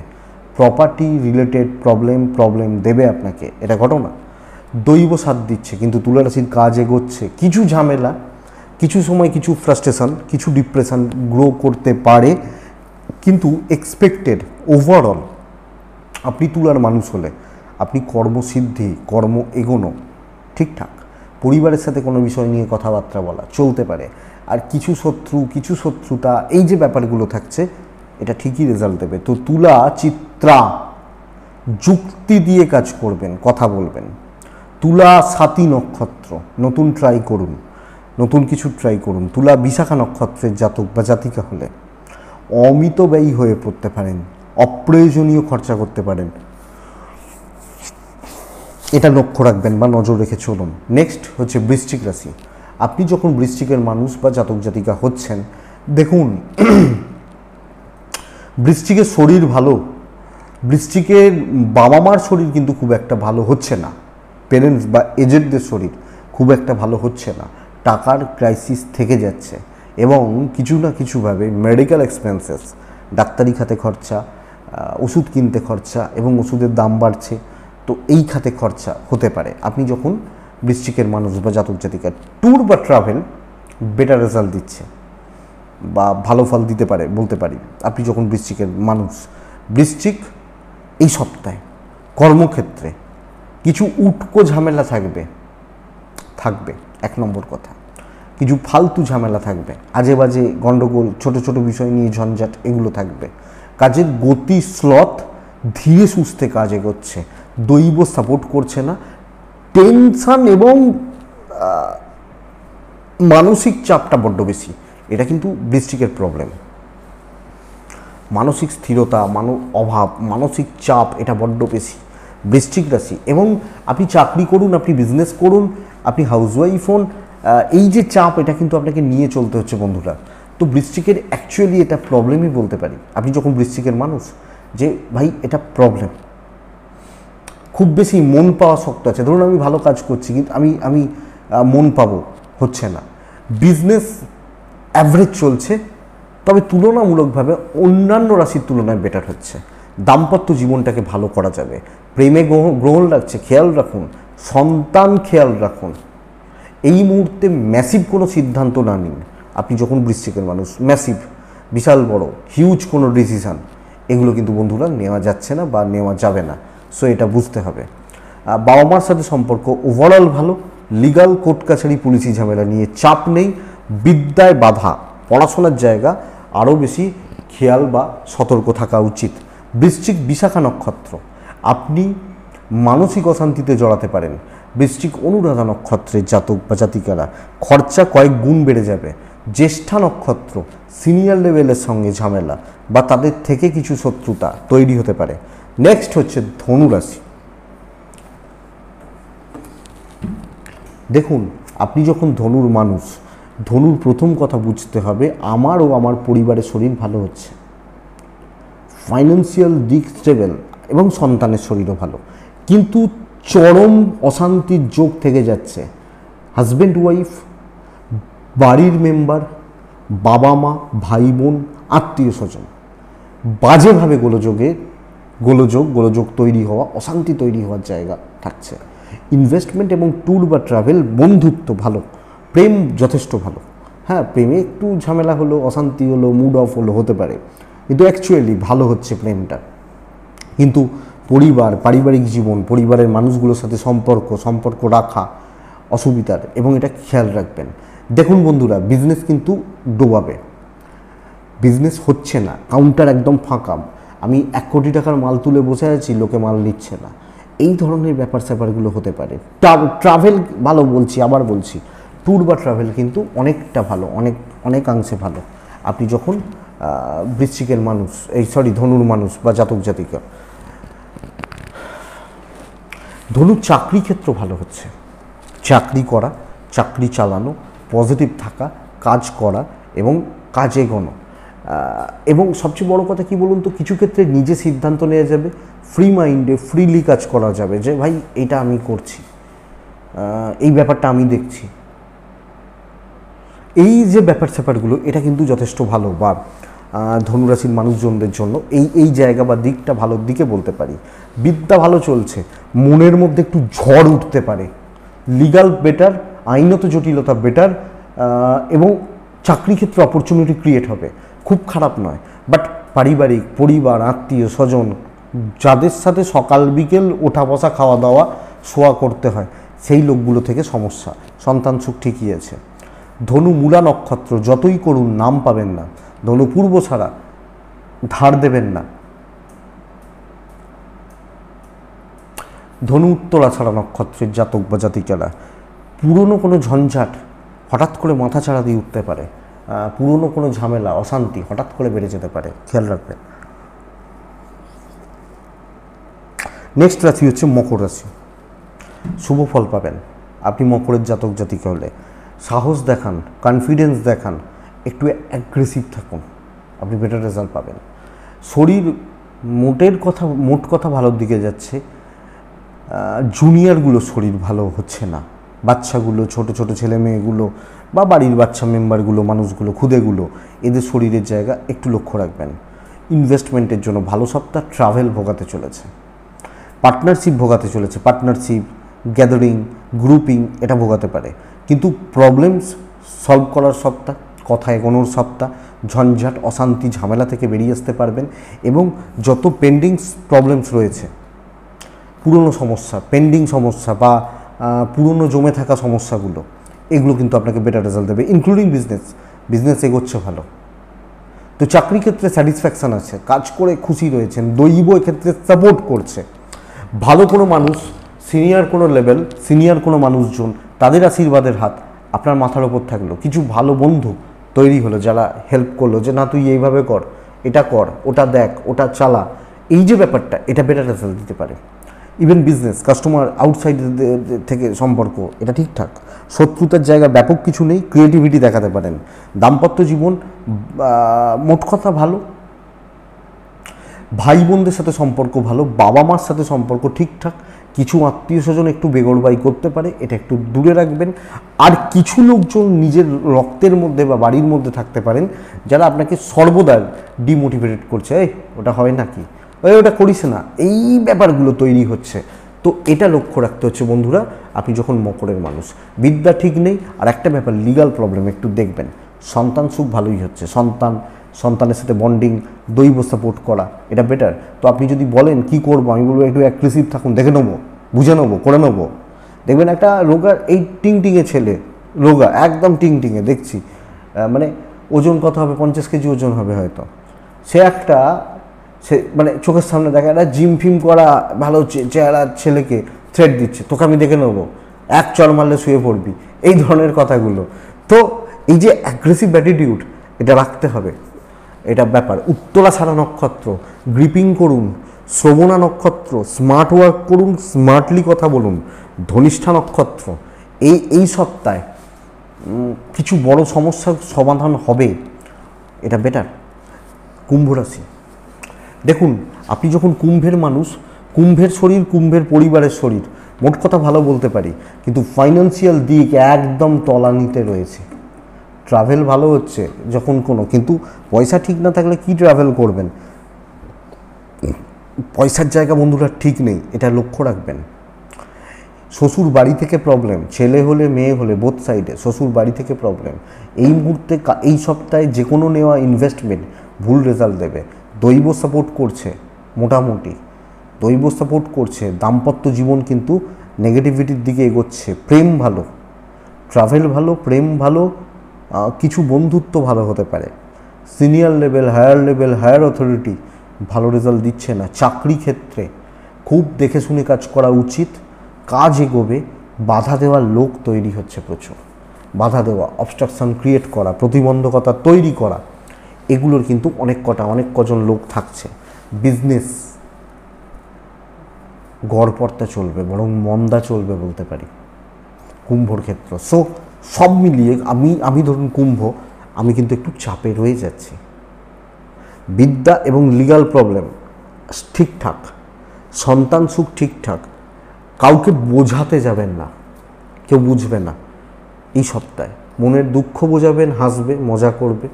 প্রপার্টি রিলেটেড প্রবলেম দেবে আপনাকে, এটা ঘটনা। দৈব সাথ দিচ্ছে, কিন্তু তুলা রাশির কাজ এগোচ্ছে, কিছু ঝামেলা, কিছু সময় কিছু ফ্রাস্ট্রেশন, কিছু ডিপ্রেশন গ্রো করতে পারে, কিন্তু এক্সপেক্টেড ওভারঅল আপনি তুলার মানুষ হলে আপনি কর্মসিদ্ধি, কর্ম এগোনো ঠিকঠাক, পরিবারের সাথে কোনো বিষয় নিয়ে কথাবার্তা বলা চলতে পারে। আর কিছু শত্রু, কিছু শত্রুতা, এই যে ব্যাপারগুলো থাকছে, এটা ঠিকই রেজাল্ট দেবে। তো তুলা চিত্রা যুক্তি দিয়ে কাজ করবেন, কথা বলবেন। তুলা সাতী নক্ষত্র, নতুন ট্রাই করুন, নতুন কিছু ট্রাই করুন। তুলা বিশাখা নক্ষত্রের জাতক বা জাতিকা হলে অমিতব্যয়ী হয়ে পড়তে পারেন, অপ্রয়োজনীয় খরচা করতে পারেন, এটা লক্ষ্য রাখবেন বা নজর রেখে চলুন। নেক্সট হচ্ছে বৃশ্চিক রাশি। আপনি যখন বৃশ্চিকের মানুষ বা জাতক জাতিকা হচ্ছেন, দেখুন বৃশ্চিকের শরীর ভালো, বৃশ্চিকের বাবা মার শরীর কিন্তু খুব একটা ভালো হচ্ছে না, পেরেন্টস বা এজেন্টদের শরীর খুব একটা ভালো হচ্ছে না, টাকার ক্রাইসিস থেকে যাচ্ছে, এবং কিছু না কিছুভাবে মেডিকেল এক্সপেন্সেস, ডাক্তারি খাতে খরচা, ওষুধ কিনতে খরচা, এবং ওষুধের দাম বাড়ছে, তো এই খাতে খরচা হতে পারে। আপনি যখন বৃশ্চিকের মানুষ বা জাতক জাতিকার, ট্যুর বা ট্রাভেল বেটার রেজাল্ট দিচ্ছে বা ভালো ফল দিতে পারে বলতে পারি আপনি যখন বৃশ্চিকের মানুষ। বৃশ্চিক এই সপ্তাহে কর্মক্ষেত্রে কিছু উটকো ঝামেলা থাকবে, এক নম্বর কথা। কিছু ফালতু ঝামেলা থাকবে, আজে বাজে গণ্ডগোল, ছোট ছোট বিষয় নিয়ে ঝঞ্ঝাট, এগুলো থাকবে। কাজের গতি স্লথ, ধীরে সুস্থে কাজ এগোচ্ছে, দৈব সাপোর্ট করছে না। টেনশন এবং মানসিক চাপটা বড্ড বেশি, এটা কিন্তু বৃশ্চিকের প্রবলেম। মানসিক স্থিরতা, অভাব, মানসিক চাপ, এটা বড্ড বেশি বৃশ্চিক রাশি। এবং আপনি চাকরি করুন, আপনি বিজনেস করুন, আপনি হাউসওয়াইফ হন, এই যে চাপ, এটা কিন্তু আপনাকে নিয়ে চলতে হচ্ছে বন্ধুরা। তো বৃশ্চিকের অ্যাকচুয়ালি এটা প্রবলেমই বলতে পারি। আপনি যখন বৃশ্চিকের মানুষ, যে ভাই এটা প্রবলেম, খুব বেশি মন পাওয়া শক্ত আছে। ধরুন আমি ভালো কাজ করছি, কিন্তু আমি মন পাবো, হচ্ছে না। বিজনেস অ্যাভারেজ চলছে, তবে তুলনামূলকভাবে অন্যান্য রাশির তুলনায় বেটার হচ্ছে। দাম্পত্য জীবনটাকে ভালো করা যাবে, প্রেমে গ্রহণ রাখছে, খেয়াল রাখুন, সন্তান খেয়াল রাখুন। এই মুহূর্তে ম্যাসিভ কোনো সিদ্ধান্ত না নিন। আপনি যখন বৃশ্চিকের মানুষ, ম্যাসিভ, বিশাল বড়, হিউজ কোনো ডিসিশান, এগুলো কিন্তু বন্ধুরা নেওয়া যাচ্ছে না বা নেওয়া যাবে না। সো এটা বুঝতে হবে। বাবা মার সাথে সম্পর্ক ওভারঅল ভালো, লিগাল কোর্ট কাছারি পুলিশি ঝামেলা নিয়ে চাপ নেই। বিদ্যায় বাধা, পড়াশোনার জায়গা আরও বেশি খেয়াল বা সতর্ক থাকা উচিত। বৃশ্চিক বিশাখা নক্ষত্র, আপনি মানসিক অশান্তিতে জড়াতে পারেন। বৃশ্চিক অনুরাধা নক্ষত্রের জাতক বা জাতিকারা, খরচা কয়েক গুণ বেড়ে যাবে। জ্যেষ্ঠা নক্ষত্র, সিনিয়র লেভেলের সঙ্গে ঝামেলা বা তাদের থেকে কিছু শত্রুতা তৈরি হতে পারে। নেক্সট হচ্ছে ধনুরাশি। দেখুন আপনি যখন ধনুর মানুষ, ধনুর প্রথম কথা বুঝতে হবে, আমার ও আমার পরিবারের শরীর ভালো হচ্ছে, ফাইন্যান্সিয়াল দিক স্টেবল, এবং সন্তানের শরীরও ভালো, কিন্তু চরম অশান্তির যোগ থেকে যাচ্ছে। হাজব্যান্ড ওয়াইফ, বাড়ির মেম্বার, বাবা মা, ভাই বোন, আত্মীয় স্বজন, বাজেভাবে গোলযোগ তৈরি হওয়া, অশান্তি তৈরি হওয়ার জায়গা থাকছে। ইনভেস্টমেন্ট এবং ট্যুর বা ট্রাভেল, বন্ধুত্ব ভালো, প্রেম যথেষ্ট ভালো। হ্যাঁ, প্রেমে একটু ঝামেলা হলো, অশান্তি হলো, মুড অফ হলো, হতে পারে, কিন্তু অ্যাকচুয়ালি ভালো হচ্ছে প্রেমটা। কিন্তু পরিবার, পারিবারিক জীবন, পরিবারের মানুষগুলোর সাথে সম্পর্ক রাখা অসুবিধার, এবং এটা খেয়াল রাখবেন। দেখুন বন্ধুরা, বিজনেস কিন্তু ডোবাবে, বিজনেস হচ্ছে না, কাউন্টার একদম ফাঁকা, আমি 1 কোটি টাকার মাল তুলে বসে আছি, লোকে মাল নিচ্ছে না, এই ধরনের ব্যাপারগুলো হতে পারে। ট্রাভেল ভালো বলছি, আবার বলছি, ট্যুর বা ট্রাভেল কিন্তু অনেকটা ভালো, অনেকাংশে ভালো আপনি যখন বৃশ্চিকের মানুষ, ধনুর মানুষ বা জাতক জাতিকা। ধনুর চাকরি ক্ষেত্র ভালো হচ্ছে, চাকরি করা, চাকরি চালানো, পজিটিভ থাকা, কাজ করা এবং কাজ এগোনো। এবং সবচেয়ে বড় কথা কি বলুন তো, কিছু ক্ষেত্রে নিজে সিদ্ধান্ত নেওয়া যাবে, ফ্রি মাইন্ডে ফ্রিলি কাজ করা যাবে, যে ভাই এটা আমি করছি, এই ব্যাপারটা আমি দেখছি। এই যে ব্যাপারগুলো, এটা কিন্তু যথেষ্ট ভালো। বা ধনুরাশির মানুষজনদের জন্য এই জায়গা বা দিকটা ভালোর দিকে বলতে পারি। বিদ্যা ভালো চলছে, মনের মধ্যে একটু ঝড় উঠতে পারে, লিগাল বেটার, আইনত জটিলতা বেটার, এবং চাকরি ক্ষেত্রে অপরচুনিটি ক্রিয়েট হবে, খুব খারাপ নয়। বাট পারিবারিক, পরিবার, আত্মীয় স্বজন, যাদের সাথে সকাল বিকেল ওঠা বসা খাওয়া দাওয়া শোয়া করতে হয়, সেই লোকগুলো থেকে সমস্যা। সন্তান সুখ ঠিকই আছে। ধনু মূলা নক্ষত্র, যতই করুন নাম পাবেন না। ধনু পূর্ব ছাড়া ধার দেবেন না। ধনু উত্তরা ছাড়া নক্ষত্রের জাতক বা জাতিকারা পুরনো কোনো ঝঞ্ঝাট হঠাৎ করে মাথা ছাড়া দিয়ে উঠতে পারে, পুরনো কোনো ঝামেলা অশান্তি হঠাৎ করে বেড়ে যেতে পারে, খেয়াল রাখবেন। নেক্সট রাশি হচ্ছে মকর রাশি। শুভ ফল পাবেন আপনি মকরের জাতক জাতিকা হলে। সাহস দেখান, কনফিডেন্স দেখান, একটু অ্যাগ্রেসিভ থাকুন, আপনি বেটার রেজাল্ট পাবেন। শরীর মোট কথা ভালোর দিকে যাচ্ছে। জুনিয়রগুলো শরীর ভালো হচ্ছে না, বাচ্চাগুলো, ছোট ছোট ছেলে মেয়েগুলো বা বাড়ির বাচ্চা মেম্বারগুলো, মানুষগুলো, খুদেগুলো, এদের শরীরের জায়গা একটু লক্ষ্য রাখবেন। ইনভেস্টমেন্টের জন্য ভালো সপ্তাহ। ট্রাভেল ভোগাতে চলেছে, পার্টনারশিপ ভোগাতে চলেছে, পার্টনারশিপ, গ্যাদারিং, গ্রুপিং, এটা ভোগাতে পারে। কিন্তু প্রবলেমস সলভ করার সপ্তাহ, কথা এগোনোর সপ্তাহ, ঝঞ্ঝাট অশান্তি ঝামেলা থেকে বেরিয়ে আসতে পারবেন। এবং যত পেন্ডিং প্রবলেমস রয়েছে, পুরনো সমস্যা, পেন্ডিং সমস্যা বা পুরনো জমে থাকা সমস্যাগুলো, এগুলো কিন্তু আপনাকে বেটার রেজাল্ট দেবে। ইনক্লুডিং বিজনেস এগোচ্ছে ভালো। তো চাকরি ক্ষেত্রে স্যাটিসফ্যাকশান আছে, কাজ করে খুশি রয়েছেন, দৈব এক্ষেত্রে সাপোর্ট করছে। ভালো কোনো মানুষ, সিনিয়র কোনো মানুষজন, তাদের আশীর্বাদের হাত আপনার মাথার ওপর থাকলো। কিছু ভালো বন্ধু তৈরি হলো যারা হেল্প করলো, যে না তুই এইভাবে কর, এটা কর, ওটা দেখ, ওটা চালা, এই যে ব্যাপারটা, এটা বেটার রেজাল্ট দিতে পারে। ইভেন বিজনেস, কাস্টমার আউটসাইড থেকে সম্পর্ক, এটা ঠিকঠাক। শত্রুতার জায়গা ব্যাপক কিছু নেই, ক্রিয়েটিভিটি দেখাতে পারেন। দাম্পত্য জীবন মোট কথা ভালো। ভাই বোনদের সাথে সম্পর্ক ভালো, বাবা মার সাথে সম্পর্ক ঠিকঠাক। কিছু আত্মীয় স্বজন একটু বেগড়বাই করতে পারে, এটা একটু দূরে রাখবেন। আর কিছু লোকজন নিজের রক্তের মধ্যে বা বাড়ির মধ্যে থাকতে পারেন যারা আপনাকে সর্বদা ডিমোটিভেটেড করছে, এই ওটা হয় নাকি, ওটা করিস না, এই ব্যাপারগুলো তৈরি হচ্ছে। তো এটা লক্ষ্য রাখতে হচ্ছে বন্ধুরা, আপনি যখন মকরের মানুষ। বিদ্যা ঠিক নেই। আর একটা ব্যাপার, লিগাল প্রবলেম একটু দেখবেন। সন্তান সুখ ভালোই হচ্ছে, সন্তানের সাথে বন্ডিং, দৈব সাপোর্ট করা, এটা বেটার। তো আপনি যদি বলেন কি করবো, আমি বলবো একটু অ্যাগ্রেসিভ থাকুন, দেখে নেবো, বুঝে নেবো, করে নেবো। দেখবেন একটা রোগা, এই টিংটিঙে ছেলে, রোগা একদম টিংটিঙে দেখছি, মানে ওজন কত হবে, 50 কেজি ওজন হবে হয়তো। সে মানে চোখের সামনে দেখা একটা জিম ফিম করা ভালো চেহারা ছেলেকে থ্রেট দিচ্ছে, তোকে আমি দেখে নেবো, এক চড় মারলে শুয়ে পড়বি, এই ধরনের কথাগুলো। তো এই যে অ্যাগ্রেসিভ অ্যাটিটিউড, এটা রাখতে হবে, এটা ব্যাপার। উত্তরা ছাড়া নক্ষত্র, গ্রিপিং করুন। শ্রবণা নক্ষত্র, স্মার্ট ওয়ার্ক করুন, স্মার্টলি কথা বলুন। ধনিষ্ঠা নক্ষত্র, এই সপ্তাহে কিছু বড় সমস্যার সমাধান হবে, এটা বেটার। কুম্ভ রাশি, দেখুন আপনি যখন কুম্ভের মানুষ, কুম্ভের শরীর, কুম্ভের পরিবারের শরীর, মোট কথা ভালো বলতে পারি। কিন্তু ফাইন্যান্সিয়াল দিক একদম তলানিতে রয়েছে। ট্রাভেল ভালো হচ্ছে যখন কোনো, কিন্তু পয়সা ঠিক না থাকলে কি ট্রাভেল করবেন? পয়সার জায়গা বন্ধুরা ঠিক নেই, এটা লক্ষ্য রাখবেন। শ্বশুর বাড়ি থেকে প্রবলেম, ছেলে হলে মেয়ে হলে বোথ সাইডে শ্বশুর বাড়ি থেকে প্রবলেম। এই মুহূর্তে, এই সপ্তাহে যে কোনো নেওয়া ইনভেস্টমেন্ট ভুল রেজাল্ট দেবে। দৈব সাপোর্ট করছে, মোটামুটি দৈব সাপোর্ট করছে। দাম্পত্য জীবন কিন্তু নেগেটিভিটির দিকে এগোচ্ছে। প্রেম ভালো, ট্রাভেল ভালো, প্রেম ভালো, কিছু বন্ধুত্ব ভালো হতে পারে। সিনিয়র লেভেল, হায়ার অথরিটি ভালো রেজাল্ট দিচ্ছে না। চাকরি ক্ষেত্রে খুব দেখে শুনে কাজ করা উচিত। কাজ এগোবে, বাধা দেওয়ার লোক তৈরি হচ্ছে প্রচুর। বাধা দেওয়া, অবস্ট্রাকশন ক্রিয়েট করা, প্রতিবন্ধকতা তৈরি করা, এগুলোর কিন্তু অনেক কজন লোক থাকছে। বিজনেস গড়পড়তা চলবে, বরং মন্দা চলবে বলতে পারি কুম্ভর ক্ষেত্র। সো সব মিলিয়ে আমি ধরুন কুম্ভ, আমি কিন্তু একটু চাপে রয়ে যাচ্ছি। বিদ্যা এবং লিগাল প্রবলেম ঠিকঠাক, সন্তান সুখ ঠিকঠাক। কাউকে বোঝাতে যাবেন না, কেউ বুঝবে না। এই সপ্তাহে মনের দুঃখ বোঝাবেন, হাসবে, মজা করবে।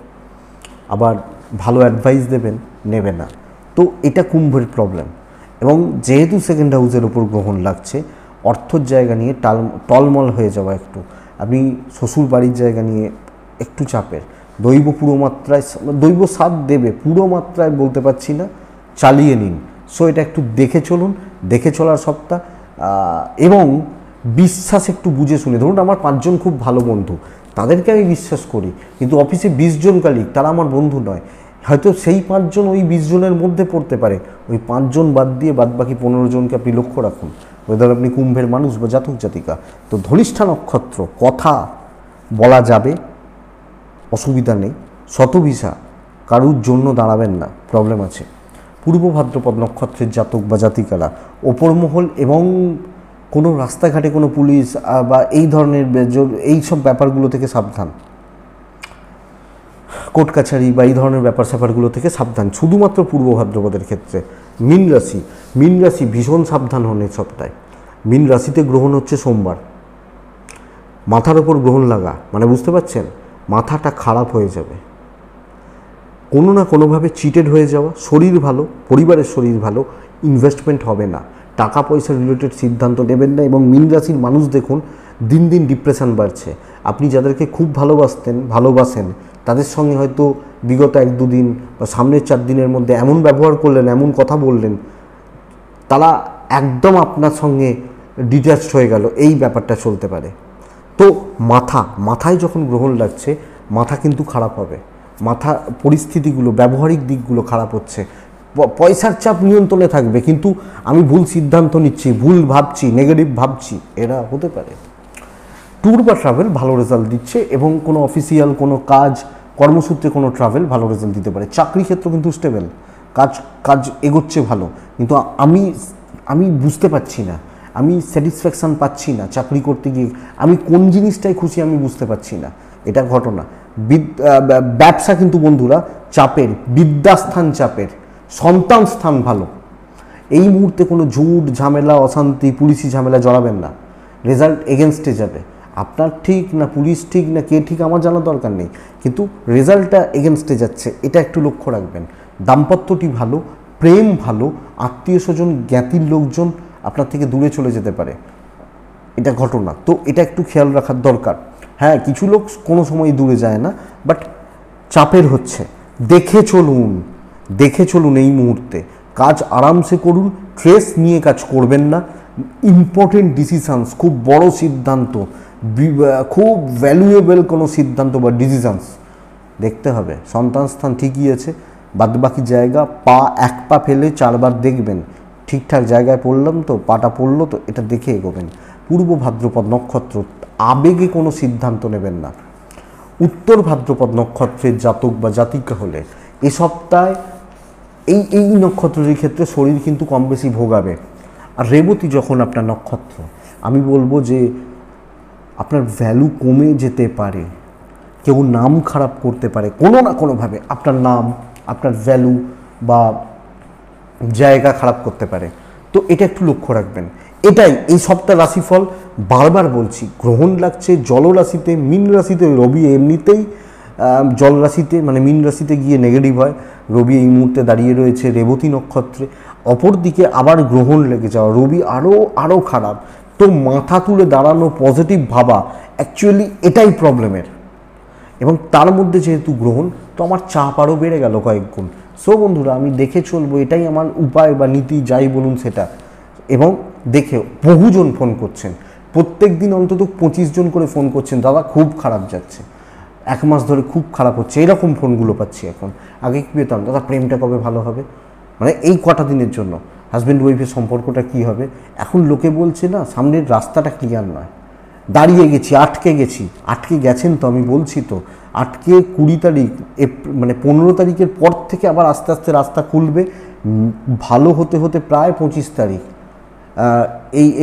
আবার ভালো অ্যাডভাইস দেবেন, নেবে না। তো এটা কুম্ভের প্রবলেম। এবং যেহেতু সেকেন্ড হাউসের ওপর গ্রহণ লাগছে, অর্থর জায়গা নিয়ে টলমল হয়ে যাওয়া, একটু আপনি শ্বশুর বাড়ির জায়গা নিয়ে একটু চাপের, দৈব পুরো মাত্রায়, দৈব সাথ দেবে, পুরো মাত্রায় বলতে পারছি না, চালিয়ে নিন। সো এটা একটু দেখে চলুন, দেখে চলার সপ্তাহ। এবং বিশ্বাস একটু বুঝে শুনে, ধরুন আমার 5 জন খুব ভালো বন্ধু, তাদেরকে আমি বিশ্বাস করি, কিন্তু অফিসে 20 জন কালিগ, তারা আমার বন্ধু নয়। হয়তো সেই 5 জন ওই 20 জনের মধ্যে পড়তে পারে, ওই 5 জন বাদ দিয়ে বাদ বাকি 15 জনকে আপনি লক্ষ্য রাখুন, ওদের আপনি কুম্ভের মানুষ বা জাতক জাতিকা। তো ধনিষ্ঠা নক্ষত্র, কথা বলা যাবে, অসুবিধা নেই। শতভিসা কারুর জন্য দাঁড়াবেন না, প্রবলেম আছে। পূর্ব ভাদ্রপদ নক্ষত্রের জাতক বা জাতিকারা ওপর মহল এবং কোনো রাস্তাঘাটে কোনো পুলিশ বা এই ধরনের এই সব ব্যাপারগুলো থেকে সাবধান, কোর্ট কাছারি বা এই ধরনের ব্যাপার স্যাপারগুলো থেকে সাবধান, শুধুমাত্র পূর্ব ভাদ্রপদের ক্ষেত্রে। মীন রাশি ভীষণ সাবধান হন এই সপ্তাহে। মীন রাশিতে গ্রহণ হচ্ছে সোমবার, মাথার ওপর গ্রহণ লাগা মানে বুঝতে পারছেন, মাথাটা খারাপ হয়ে যাবে, কোনো না কোনোভাবে চিটেড হয়ে যাওয়া। শরীর ভালো, পরিবারের শরীর ভালো, ইনভেস্টমেন্ট হবে না, টাকা পয়সা রিলেটেড সিদ্ধান্ত নেবেন না। এবং মীন রাশির মানুষ দেখুন দিন দিন ডিপ্রেশন বাড়ছে। আপনি যাদেরকে খুব ভালোবাসেন তাদের সঙ্গে হয়তো বিগত 1-2 দিন বা সামনের 4 দিনের মধ্যে এমন ব্যবহার করলেন, এমন কথা বললেন, তারা একদম আপনার সঙ্গে ডিট্যাচড হয়ে গেল, এই ব্যাপারটা চলতে পারে। তো মাথায় যখন গ্রহণ লাগছে, মাথা কিন্তু খারাপ হবে, মাথা পরিস্থিতিগুলো, ব্যবহারিক দিকগুলো খারাপ হচ্ছে, পয়সার চাপ নিয়ন্ত্রণে থাকবে, কিন্তু আমি ভুল সিদ্ধান্ত নিচ্ছি, ভুল ভাবছি, নেগেটিভ ভাবছি, এরা হতে পারে। ট্যুর বা ট্রাভেল ভালো রেজাল্ট দিচ্ছে, এবং কোনো অফিসিয়াল কোনো কাজ, কর্মসূত্রে কোনো ট্রাভেল ভালো রেজাল্ট দিতে পারে। চাকরি ক্ষেত্র কিন্তু স্টেবল, কাজ এগোচ্ছে ভালো, কিন্তু আমি বুঝতে পারছি না, আমি স্যাটিসফ্যাকশান পাচ্ছি না চাকরি করতে গিয়ে, আমি কোন জিনিসটাই খুশি আমি বুঝতে পারছি না, এটা ঘটনা। ব্যবসা কিন্তু বন্ধুরা চাপের, বিদ্যাস্থান চাপের, সন্তান স্থান ভালো। এই মুহূর্তে কোনো ঝুট ঝামেলা, অশান্তি, পুলিশি ঝামেলা জড়াবেন না, রেজাল্ট এগেনস্টে যাবে। আপনার ঠিক না পুলিশ ঠিক না কে ঠিক আমার জানার দরকার নেই, কিন্তু রেজাল্টটা এগেনস্টে যাচ্ছে, এটা একটু লক্ষ্য রাখবেন। দাম্পত্যটি ভালো, প্রেম ভালো, আত্মীয় স্বজন জ্ঞাতির লোকজন আপনার থেকে দূরে চলে যেতে পারে, এটা ঘটনা। তো এটা একটু খেয়াল রাখার দরকার। হ্যাঁ, কিছু লোক কোনো সময় দূরে যায় না, বাট চাপের হচ্ছে, দেখে চলুন এই মুহূর্তে, কাজ আরামসে করুন, স্ট্রেস নিয়ে কাজ করবেন না। ইম্পর্টেন্ট ডিসিশানস, খুব বড় সিদ্ধান্ত, খুব ভ্যালুয়েবল কোনো সিদ্ধান্ত বা ডিসিশানস দেখতে হবে। সন্তান স্থান ঠিকই আছে, বাদবাকি জায়গা এক পা ফেলে 4 বার দেখবেন ঠিকঠাক জায়গায় পড়লাম তো, পাটা পড়লো তো, এটা দেখে এগোবেন। পূর্ব ভাদ্রপদ নক্ষত্র, আবেগে কোনো সিদ্ধান্ত নেবেন না। উত্তর ভাদ্রপদ নক্ষত্রের জাতক বা জাতিকা হলে এ সপ্তাহে এই নক্ষত্রের ক্ষেত্রে শরীর কিন্তু কম বেশি ভোগাবে। আর রেবতী যখন আপনার নক্ষত্র, আমি বলবো যে আপনার ভ্যালু কমে যেতে পারে, কেউ নাম খারাপ করতে পারে কোনো না কোনোভাবে, আপনার নাম, আপনার ভ্যালু বা জায়গা খারাপ করতে পারে। তো এটা একটু লক্ষ্য রাখবেন। এটাই এই সপ্তাহ রাশিফল। বারবার বলছি, গ্রহণ লাগছে জলরাশিতে, মীন রাশিতে। রবি এমনিতেই জলরাশিতে মানে মীন রাশিতে গিয়ে নেগেটিভ হয়, রবি এই মুহূর্তে দাঁড়িয়ে রয়েছে রেবতী নক্ষত্রে। অপরদিকে আবার গ্রহণ লেগে যাওয়া, রবি আরও খারাপ। তো মাথা তুলে দাঁড়ানো, পজিটিভ ভাবা, অ্যাকচুয়ালি এটাই প্রবলেমের। এবং তার মধ্যে যেহেতু গ্রহণ, তো আমার চাপ আরও বেড়ে গেল কয়েক গুণ। সো বন্ধুরা, আমি দেখে চলবো, এটাই আমার উপায় বা নীতি, যাই বলুন সেটা। এবং দেখে বহুজন ফোন করছেন, প্রত্যেক দিন অন্তত 25 জন করে ফোন করছেন, দাদা খুব খারাপ যাচ্ছে, 1 মাস ধরে খুব খারাপ হচ্ছে, এরকম ফোনগুলো পাচ্ছি এখন। আগে কি পেতাম, দাদা প্রেমটা কবে ভালো হবে, মানে এই কটা দিনের জন্য হাজব্যান্ড ওয়াইফের সম্পর্কটা কি হবে। এখন লোকে বলছে না, সামনের রাস্তাটা ক্লিয়ার নয়, দাঁড়িয়ে গেছি, আটকে গেছেন তো, আমি বলছি তো, আটকে 20 তারিখ মানে 15 তারিখের পর থেকে আবার আস্তে আস্তে রাস্তা খুলবে, ভালো হতে হতে প্রায় 25 তারিখ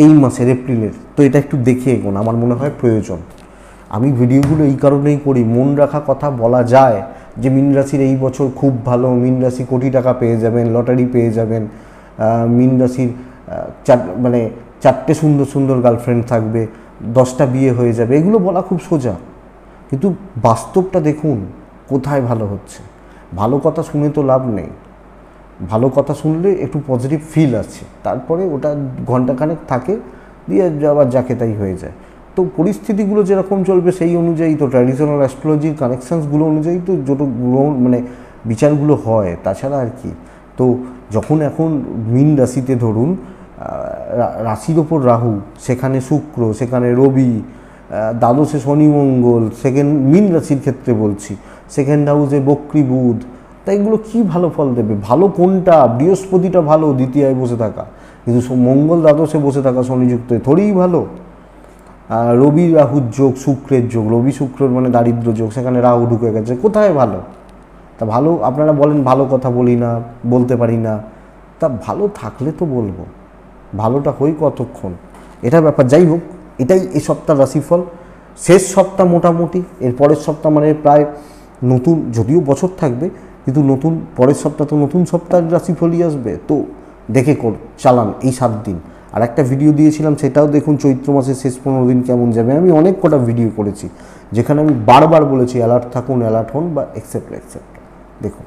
এই মাসের এপ্রিলের। তো এটা একটু দেখে এগোন, আমার মনে হয় প্রয়োজন। আমি ভিডিওগুলো এই কারণেই করি, মন রাখা কথা বলা যায় যে মীন রাশির এই বছর খুব ভালো, মীন রাশি কোটি টাকা পেয়ে যাবেন, লটারি পেয়ে যাবেন, মীন রাশির 4টে সুন্দর সুন্দর গার্লফ্রেন্ড থাকবে, 10টা বিয়ে হয়ে যাবে, এগুলো বলা খুব সোজা, কিন্তু বাস্তবটা দেখুন কোথায় ভালো হচ্ছে। ভালো কথা শুনে তো লাভ নেই, ভালো কথা শুনলে একটু পজিটিভ ফিল আছে, তারপরে ওটা ঘন্টাখানেক থাকে, দিয়ে আবার যাকে তাই হয়ে যায়। তো পরিস্থিতিগুলো যেরকম চলবে সেই অনুযায়ী তো ট্র্যাডিশনাল অ্যাস্ট্রোলজির কানেকশানসগুলো অনুযায়ী তো যত মানে বিচারগুলো হয়, তাছাড়া আর কি। তো যখন এখন মীন রাশিতে ধরুন রাশির ওপর রাহু, সেখানে শুক্র, সেখানে রবি, দ্বাদশে শনি মঙ্গল, সেকেন্ড মীন রাশির ক্ষেত্রে বলছি, সেকেন্ড হাউসে বক্রী বুধ, তাই এগুলো কী ভালো ফল দেবে? ভালো কোনটা? বৃহস্পতিটা ভালো দ্বিতীয়ায় বসে থাকা, কিন্তু মঙ্গল দ্বাদশে বসে থাকা শনিযুক্ত থোড়েই ভালো। রবি রাহুর যোগ, শুক্রের যোগ, রবি শুক্রের মানে দারিদ্র যোগ, সেখানে রাহু ঢুকে গেছে, কোথায় ভালো? তা ভালো আপনারা বলেন ভালো কথা বলি না, বলতে পারি না, তা ভালো থাকলে তো বলবো, ভালোটা হই কতক্ষণ, এটা ব্যাপার। যাই হোক, এটাই এই সপ্তাহ রাশিফল। শেষ সপ্তাহ মোটামুটি, এর পরের সপ্তাহ মানে প্রায় নতুন, যদিও বছর থাকবে কিন্তু নতুন, পরের সপ্তাহ তো নতুন সপ্তাহের রাশিফলই আসবে। তো দেখে চালান এই 7 দিন। আর একটা ভিডিও দিয়েছিলাম, সেটাও দেখুন, চৈত্র মাসের শেষ 15 দিন কেমন যাবে। আমি অনেক কটা ভিডিও করেছি যেখানে আমি বারবার বলেছি অ্যালার্ট থাকুন, অ্যালার্ট হন, বা এক্সেপ্ট্রা এক্সেপ্ট্রা। দেখুন,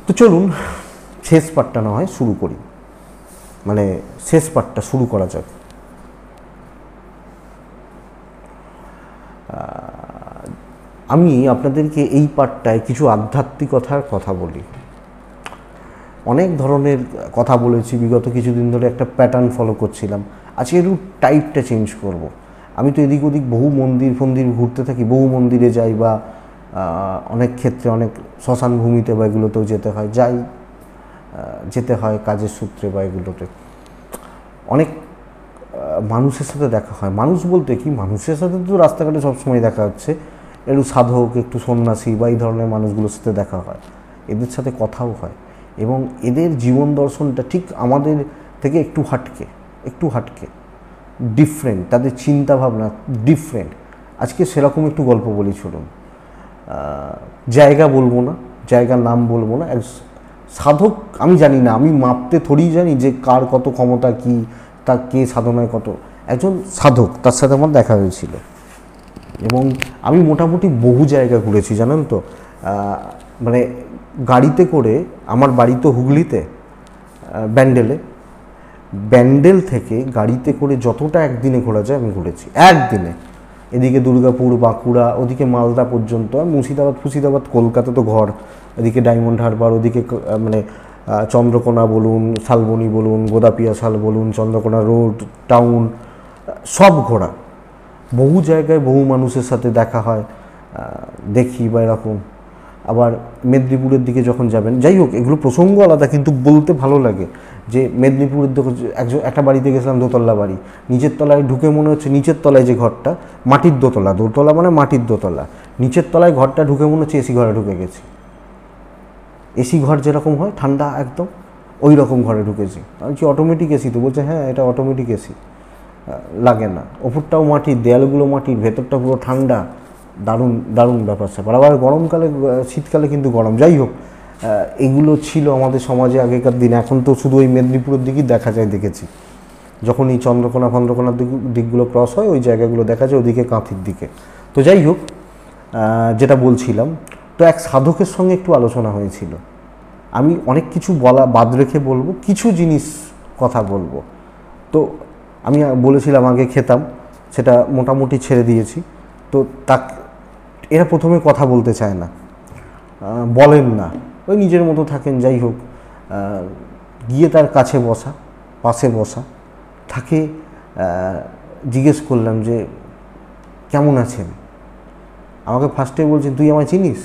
তো চলুন শেষ পার্টটা না হয় শুরু করি, মানে শেষ পার্টটা শুরু করা যাক। আমি আপনাদেরকে এই পার্টটায় কিছু আধ্যাত্মিকতার কথা বলি। অনেক ধরনের কথা বলেছি বিগত কিছুদিন ধরে, একটা প্যাটার্ন ফলো করছিলাম। আজকে একটু টাইপটা চেঞ্জ করব। আমি তো এদিক ওদিক বহু মন্দির ফন্দির ঘুরতে থাকি, বহু মন্দিরে যাই, বা অনেক ক্ষেত্রে অনেক শ্মশান ভূমিতে বা এগুলোতেও যেতে হয়, যেতে হয় কাজের সূত্রে বা এগুলোতে। অনেক মানুষের সাথে দেখা হয়। মানুষ বলতে কি, মানুষের সাথে তো রাস্তাঘাটে সবসময় দেখা হচ্ছে, একটু সাধক, একটু সন্ন্যাসী বা এই ধরনের মানুষগুলোর সাথে দেখা হয়, এদের সাথে কথাও হয়, এবং এদের জীবন দর্শনটা ঠিক আমাদের থেকে একটু হাটকে ডিফারেন্ট, তাদের চিন্তাভাবনা ডিফারেন্ট। আজকে সেরকম একটু গল্প বলি, শুনুন। জায়গা বলবো না, জায়গার নাম বলবো না। এক সাধক, আমি জানি না, আমি মাপতে থোড়িই জানি যে কার কত ক্ষমতা, কি তা কে সাধনায় কত। একজন সাধক, তার সাথে আমার দেখা হয়েছিল, এবং আমি মোটামুটি বহু জায়গা ঘুরেছি, জানেন তো। মানে গাড়িতে করে, আমার বাড়ি তো হুগলিতে, ব্যান্ডেল থেকে গাড়িতে করে যতটা একদিনে ঘোরা যায় আমি ঘুরেছি একদিনে। এদিকে দুর্গাপুর, বাঁকুড়া, ওদিকে মালদা পর্যন্ত, মুর্শিদাবাদ, কলকাতা তো ঘর, এদিকে ডায়মন্ড হারবার, ওদিকে মানে চন্দ্রকোনা বলুন, শালবনি বলুন, গোদাপিয়া শাল বলুন, চন্দ্রকোনা রোড, টাউন, সব ঘোরা। বহু জায়গায় বহু মানুষের সাথে দেখা হয়, দেখি বা এরকম। আবার মেদিনীপুরের দিকে যখন যাবেন, যাই হোক, এগুলো প্রসঙ্গ আলাদা, কিন্তু বলতে ভালো লাগে যে মেদিনীপুরের দিকে একটা বাড়িতে গেছিলাম, দোতলা বাড়ি, নিচের তলায় ঢুকে মনে হচ্ছে, নিচের তলায় যে ঘরটা, মাটির দোতলা মানে মাটির দোতলা, নিচের তলায় ঘরটা ঢুকে মনে হচ্ছে এসি ঘরে ঢুকে গেছি। এসি ঘর যেরকম হয় ঠান্ডা একদম, ওই রকম ঘরে ঢুকেছি। আমি কি অটোমেটিক এসি? তো বলছে হ্যাঁ, এটা অটোমেটিক এসি, লাগে না, ওপরটাও মাটির, দেয়ালগুলো মাটির, ভেতরটা পুরো ঠান্ডা, দারুণ ব্যাপার স্যাপার। আবার গরমকালে, শীতকালে কিন্তু গরম। যাই হোক, এগুলো ছিল আমাদের সমাজে আগেকার দিন। এখন তো শুধু ওই মেদিনীপুরের দিকেই দেখা যায়, দেখেছি যখন এই চন্দ্রকোনা ফন্দ্রকোনার দিকগুলো ক্রস হয়, ওই জায়গাগুলো দেখা যায়, ওদিকে কাঁথির দিকে। তো যাই হোক, যেটা বলছিলাম, তো এক সাধকের সঙ্গে একটু আলোচনা হয়েছিল। আমি অনেক কিছু বলা বাদ রেখে বলবো, কিছু জিনিস কথা বলবো। তো আমি বলেছিলাম আগে খেতাম, সেটা মোটামুটি ছেড়ে দিয়েছি। তো এরা প্রথমে কথা বলতে চায় না, বলেন না, ওই নিজের মতো থাকেন। যাই হোক, গিয়ে তার পাশে বসা তাকে জিজ্ঞেস করলাম যে কেমন আছেন। আমাকে ফার্স্টে বলছেন, তুই আমায় চিনিস?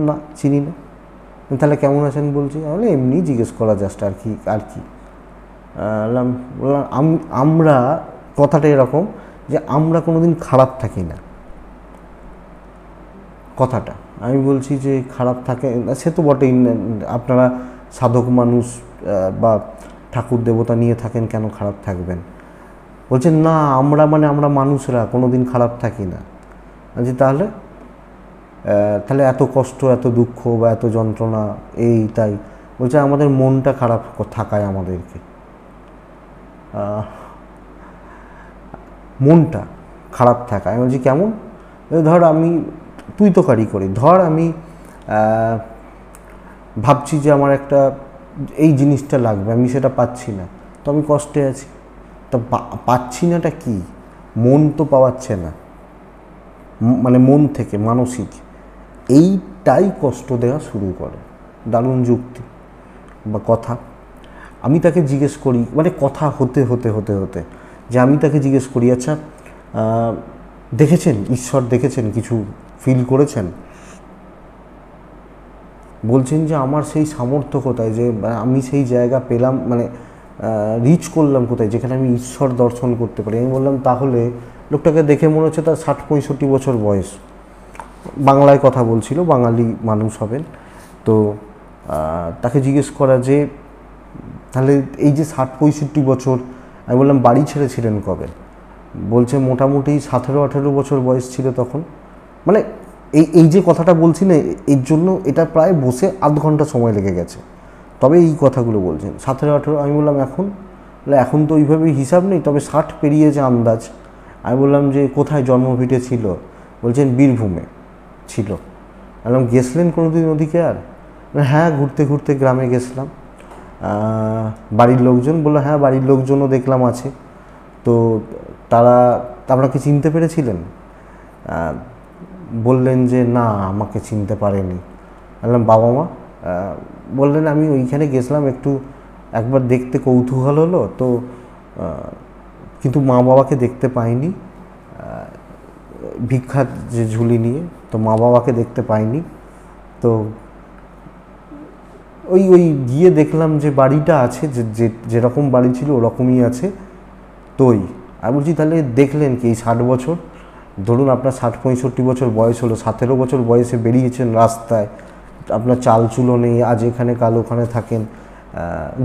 না, চিনি না। তাহলে কেমন আছেন বলছি? তাহলে এমনি জিজ্ঞেস করা, জাস্ট আর কি। বললাম আমরা, কথাটা এরকম যে আমরা কোনোদিন খারাপ থাকি না। কথাটা আমি বলছি যে খারাপ থাকে না, সে তো বটেই, আপনারা সাধক মানুষ বা ঠাকুর দেবতা নিয়ে থাকেন, কেন খারাপ থাকবেন? বলছেন না, আমরা মানুষরা কোনোদিন খারাপ থাকি না। বলছি তাহলে এত কষ্ট, এত দুঃখ বা এত যন্ত্রণা, এই তাই? বলছে আমাদের মনটা খারাপ থাকায় আমাদেরকে, মনটা খারাপ থাকায়। আমি বলছি কেমন? ধর তুই তো কারি করি, ধর আমি ভাবছি যে আমার একটা এই জিনিসটা লাগবে, আমি সেটা পাচ্ছি না, তো আমি কষ্টে আছি। তা পাচ্ছি নাটা কি? মন তো পাওয়াচ্ছে না, মানে মন থেকে মানসিক এইটাই কষ্ট দেওয়া শুরু করে। দারুণ যুক্তি বা কথা। আমি তাকে জিজ্ঞেস করি, মানে কথা হতে হতে হতে হতে যে আমি তাকে জিজ্ঞেস করি, আচ্ছা দেখেছেন ঈশ্বর, দেখেছেন, কিছু ফিল করেছেন? বলছেন যে আমার সেই সামর্থ্য কোথায়, যে আমি সেই জায়গা পেলাম, মানে রিচ করলাম কোথায় যেখানে আমি ঈশ্বর দর্শন করতে পারি। আমি বললাম তাহলে, লোকটাকে দেখে মনে হচ্ছে তার 60-65 বছর বয়স, বাংলায় কথা বলছিল, বাঙালি মানুষ হবেন। তো তাকে জিজ্ঞেস করা যে তাহলে এই যে 60-65 বছর, আমি বললাম বাড়ি ছেড়েছিলেন কবে? বলছে মোটামুটি 17-18 বছর বয়স ছিল তখন। মানে এই যে কথাটা বলছি না, এর জন্য এটা প্রায় বসে আধ ঘন্টা সময় লেগে গেছে, তবে এই কথাগুলো বলছেন 17-18। আমি বললাম এখন? এখন তো ওইভাবেই হিসাব নেই, তবে 60 পেরিয়েছে আন্দাজ। আমি বললাম যে কোথায় জন্মভিটে ছিল? বলছেন বীরভূমে ছিল। বললাম গেছিলেন কোনোদিন ওদিকে? আর হ্যাঁ, ঘুরতে ঘুরতে গ্রামে গেছিলাম। বাড়ির লোকজন? বললো হ্যাঁ, বাড়ির লোকজনও দেখলাম আছে। তো তারা, আপনাকে চিনতে পেরেছিলেন? বললেন যে না, আমাকে চিনতে পারেনি। বললাম বাবা মা? বললেন আমি ওইখানে গেছিলাম, একটু একবার দেখতে কৌতূহল হলো তো, কিন্তু মা বাবাকে দেখতে পাইনি, ভিক্ষার যে ঝুলি নিয়ে, তো মা বাবাকে দেখতে পাইনি। তো ওই গিয়ে দেখলাম যে বাড়িটা আছে, যে যেরকম বাড়ি ছিল ওরকমই আছে। তোই আমি বলছি তাহলে দেখলেন কি? এই 60 বছর, ধরুন আপনার 60-65 বছর বয়স হলো, 17 বছর বয়সে বেরিয়েছেন রাস্তায়, আপনার চাল চুলো নেই, আজ এখানে কাল ওখানে থাকেন,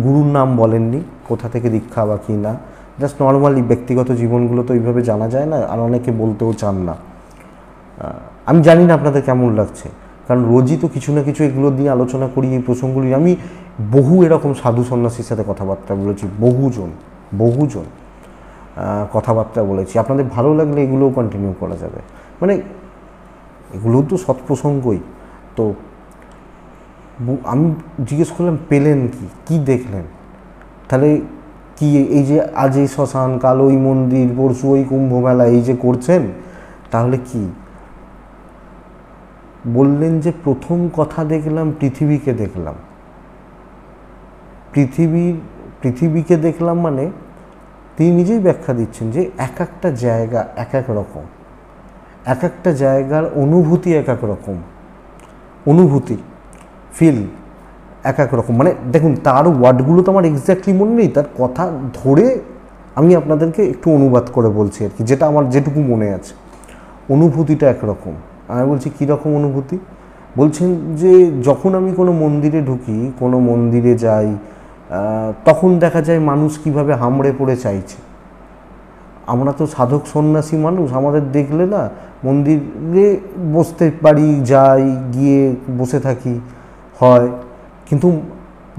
গুরুর নাম বলেননি, কোথা থেকে দীক্ষা বা কী না, জাস্ট নর্মালি ব্যক্তিগত জীবনগুলো তো এইভাবে জানা যায় না, আর অনেকে বলতেও চান না। আমি জানি না আপনাদের কেমন লাগছে, কারণ রোজই তো কিছু না কিছু এগুলো দিয়ে আলোচনা করি, এই প্রসঙ্গগুলি। আমি বহু এরকম সাধু সন্ন্যাসীর সাথে কথাবার্তা বলেছি, বহুজন কথাবার্তা বলেছি। আপনাদের ভালো লাগলে এগুলোও কন্টিনিউ করা যাবে, মানে এগুলোও তো সৎপ্রসঙ্গই। তো আমি জিজ্ঞেস করলাম পেলেন কি দেখলেন? তাহলে কি এই যে আজ এই শ্মশান, কাল ওই মন্দির, পরশু ওই কুম্ভ মেলা, এই যে করছেন, তাহলে কি? বললেন যে প্রথম কথা দেখলাম পৃথিবীকে দেখলাম। পৃথিবীকে দেখলাম মানে তিনি নিজেই ব্যাখ্যা দিচ্ছেন যে এক একটা জায়গা এক এক রকম, এক একটা জায়গার অনুভূতি এক এক রকম, অনুভূতি ফিল এক এক রকম। মানে দেখুন, তার ওয়ার্ডগুলো তো আমার এক্স্যাক্টলি মনে নেই, তার কথা ধরে আমি আপনাদেরকে একটু অনুবাদ করে বলছি আর কি, যেটা আমার যেটুকু মনে আছে। অনুভূতিটা একরকম। আমি বলছি কীরকম অনুভূতি? বলছেন যে যখন আমি কোনো মন্দিরে ঢুকি, কোনো মন্দিরে যাই, তখন দেখা যায় মানুষ কিভাবে হামড়ে পড়ে চাইছে। আমরা তো সাধক সন্ন্যাসী মানুষ, আমাদের দেখলে না মন্দিরে বসতে পারি, যাই, গিয়ে বসে থাকি হয়, কিন্তু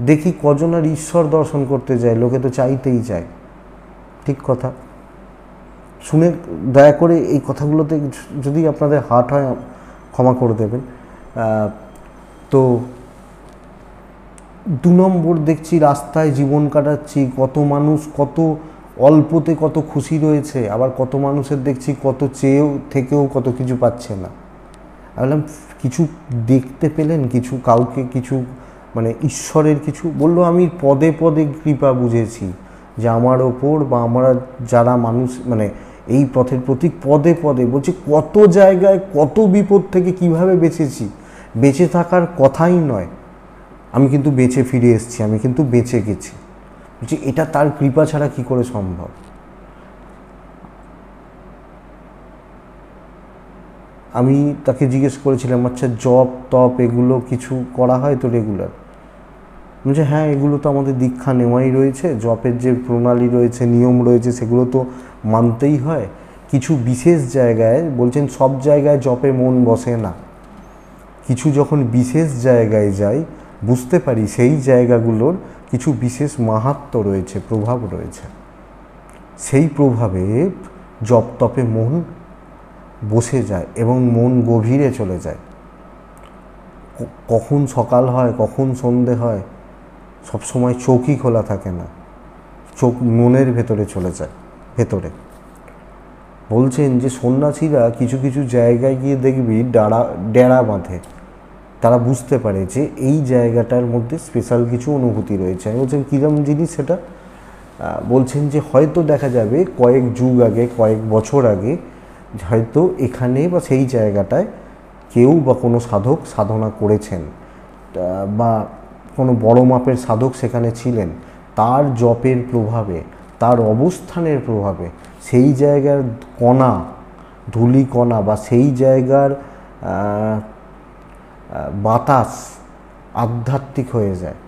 দেখি কজন আর ঈশ্বর দর্শন করতে যায়, লোকে তো চাইতেই চায়। ঠিক কথা। শুনে দয়া করে এই কথাগুলোতে যদি আপনাদের হার্ট হয় ক্ষমা করে দেবেন। তো 2 নম্বর দেখছি রাস্তায় জীবন কাটাচ্ছি, কত মানুষ কত অল্পতে কত খুশি রয়েছে, আবার কত মানুষের দেখছি কত চেয়েও থেকেও কত কিছু পাচ্ছে না। আমি বললাম কিছু দেখতে পেলেন? কিছু কাউকে কিছু, মানে ঈশ্বরের কিছু? বললো আমি পদে পদে কৃপা বুঝেছি, যে আমার ওপর বা আমরা যারা মানুষ, মানে এই পথের প্রতি পদে পদে, বলছে কত জায়গায় কত বিপদ থেকে কিভাবে বেঁচেছি। বেঁচে থাকার কথাই নয়, আমি কিন্তু বেঁচে ফিরে এসেছি, আমি কিন্তু বেঁচে গেছি। বলছি এটা তার কৃপা ছাড়া কি করে সম্ভব? আমি তাকে জিজ্ঞেস করেছিলাম আচ্ছা জপ তপ এগুলো কিছু করা হয় তো রেগুলার? বলছে হ্যাঁ, এগুলো তো আমাদের দীক্ষা নেওয়াই রয়েছে, জপের যে প্রণালী রয়েছে, নিয়ম রয়েছে, সেগুলো তো মানতেই হয়। কিছু বিশেষ জায়গায়, বলছেন সব জায়গায় জপে মন বসে না, কিছু যখন বিশেষ জায়গায় যাই বুঝতে পারি সেই জায়গাগুলোর কিছু বিশেষ মাহাত্ম্য রয়েছে, প্রভাব রয়েছে, সেই প্রভাবে জপ তপে মন বসে যায় এবং মন গভীরে চলে যায়। কখন সকাল হয় কখন সন্ধে হয় সবসময় চোখই খোলা থাকে না, চোখ মনের ভেতরে চলে যায় ভেতরে। বলছেন যে সন্ন্যাসীরা কিছু কিছু জায়গায় গিয়ে দেখবি ডেরা বাঁধে, তারা বুঝতে পারে যে এই জায়গাটার মধ্যে স্পেশাল কিছু অনুভূতি রয়েছে। আমি বলছেন কীরকম জিনিস সেটা? বলছেন যে হয়তো দেখা যাবে কয়েক যুগ আগে, কয়েক বছর আগে হয়তো এখানে বা সেই জায়গাটায় কেউ বা কোনো সাধক সাধনা করেছেন, বা কোনো বড় মাপের সাধক সেখানে ছিলেন, তার জপের প্রভাবে, তার অবস্থানের প্রভাবে সেই জায়গার কণা, ধূলি কণা বা সেই জায়গার বাতাস আধ্যাত্মিক হয়ে যায়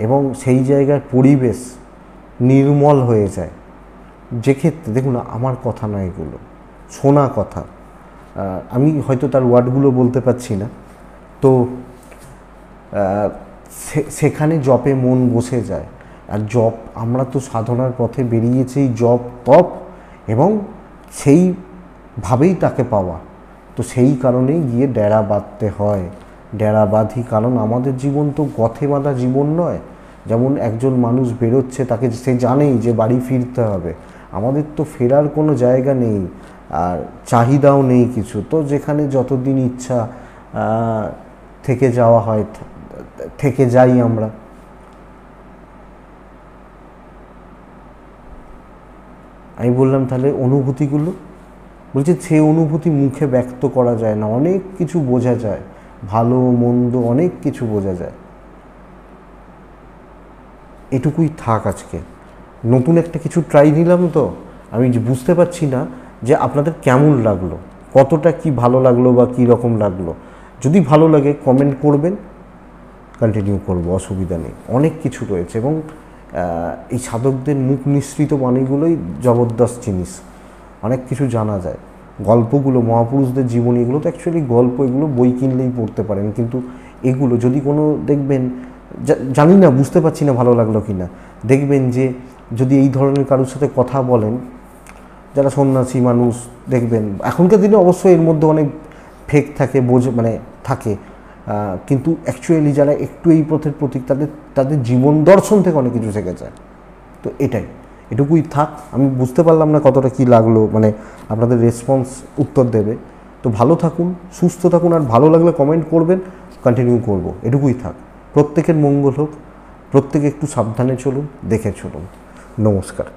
এবং সেই জায়গার পরিবেশ নির্মল হয়ে যায়। যে ক্ষেত্রে দেখুন, আমার কথা নয়, এগুলো শোনা কথা, আমি হয়তো তার ওয়ার্ডগুলো বলতে পারছি না, তো সেখানে জপে মন বসে যায়। আর জপ, আমরা তো সাধনার পথে বেরিয়েছি জপ তপ এবং সেইভাবেই তাকে পাওয়া, তো সেই কারণেই গিয়ে ডেরা বাঁধতে হয়। ডেরা বাঁধি কারণ আমাদের জীবন তো গথে বাঁধা জীবন নয়। যেমন একজন মানুষ বেরোচ্ছে, তাকে সে জানেই যে বাড়ি ফিরতে হবে, আমাদের তো ফেরার কোনো জায়গা নেই আর চাহিদাও নেই কিছু, তো যেখানে যতদিন ইচ্ছা থেকে যাওয়া হয়, থেকে যাই আমরা। আমি বললাম তাহলে অনুভূতিগুলো, বলছে সে অনুভূতি মুখে ব্যক্ত করা যায় না, অনেক কিছু বোঝা যায়, ভালো মন্দ অনেক কিছু বোঝা যায়। এটুকুই থাক আজকে। নতুন একটা কিছু ট্রাই নিলাম, তো আমি বুঝতে পারছি না যে আপনাদের কেমন লাগলো, কতটা কি ভালো লাগলো বা কী রকম লাগলো। যদি ভালো লাগে কমেন্ট করবেন, কন্টিনিউ করব, অসুবিধা নেই। অনেক কিছু রয়েছে এবং এই সাধকদের মুখ নিঃসৃত বাণীগুলোই জবরদস্ত জিনিস, অনেক কিছু জানা যায়। গল্পগুলো, মহাপুরুষদের জীবনী, এগুলো তো অ্যাকচুয়ালি গল্প, এগুলো বই কিনলেই পড়তে পারেন, কিন্তু এগুলো যদি কোনো দেখবেন, জানি না, বুঝতে পারছি না ভালো লাগলো কি না, দেখবেন যে যদি এই ধরনের কারোর সাথে কথা বলেন, যারা সন্ন্যাসী মানুষ, দেখবেন এখনকার দিনে অবশ্যই এর মধ্যে অনেক ফেক থাকে, মানে থাকে, কিন্তু অ্যাকচুয়ালি যারা একটু এই পথের প্রতীক, তাদের জীবন দর্শন থেকে অনেক কিছু শেখা যায়। তো এটুকুই থাক। আমি বুঝতে পারলাম না কতটা কি লাগলো, মানে আপনাদের রেসপন্স উত্তর দেবে। তো ভালো থাকুন, সুস্থ থাকুন, আর ভালো লাগলে কমেন্ট করবেন, কন্টিনিউ করব। এটুকুই থাক। প্রত্যেকের মঙ্গল হোক, প্রত্যেকে একটু সাবধানে চলুন, দেখে চলুন। নমস্কার।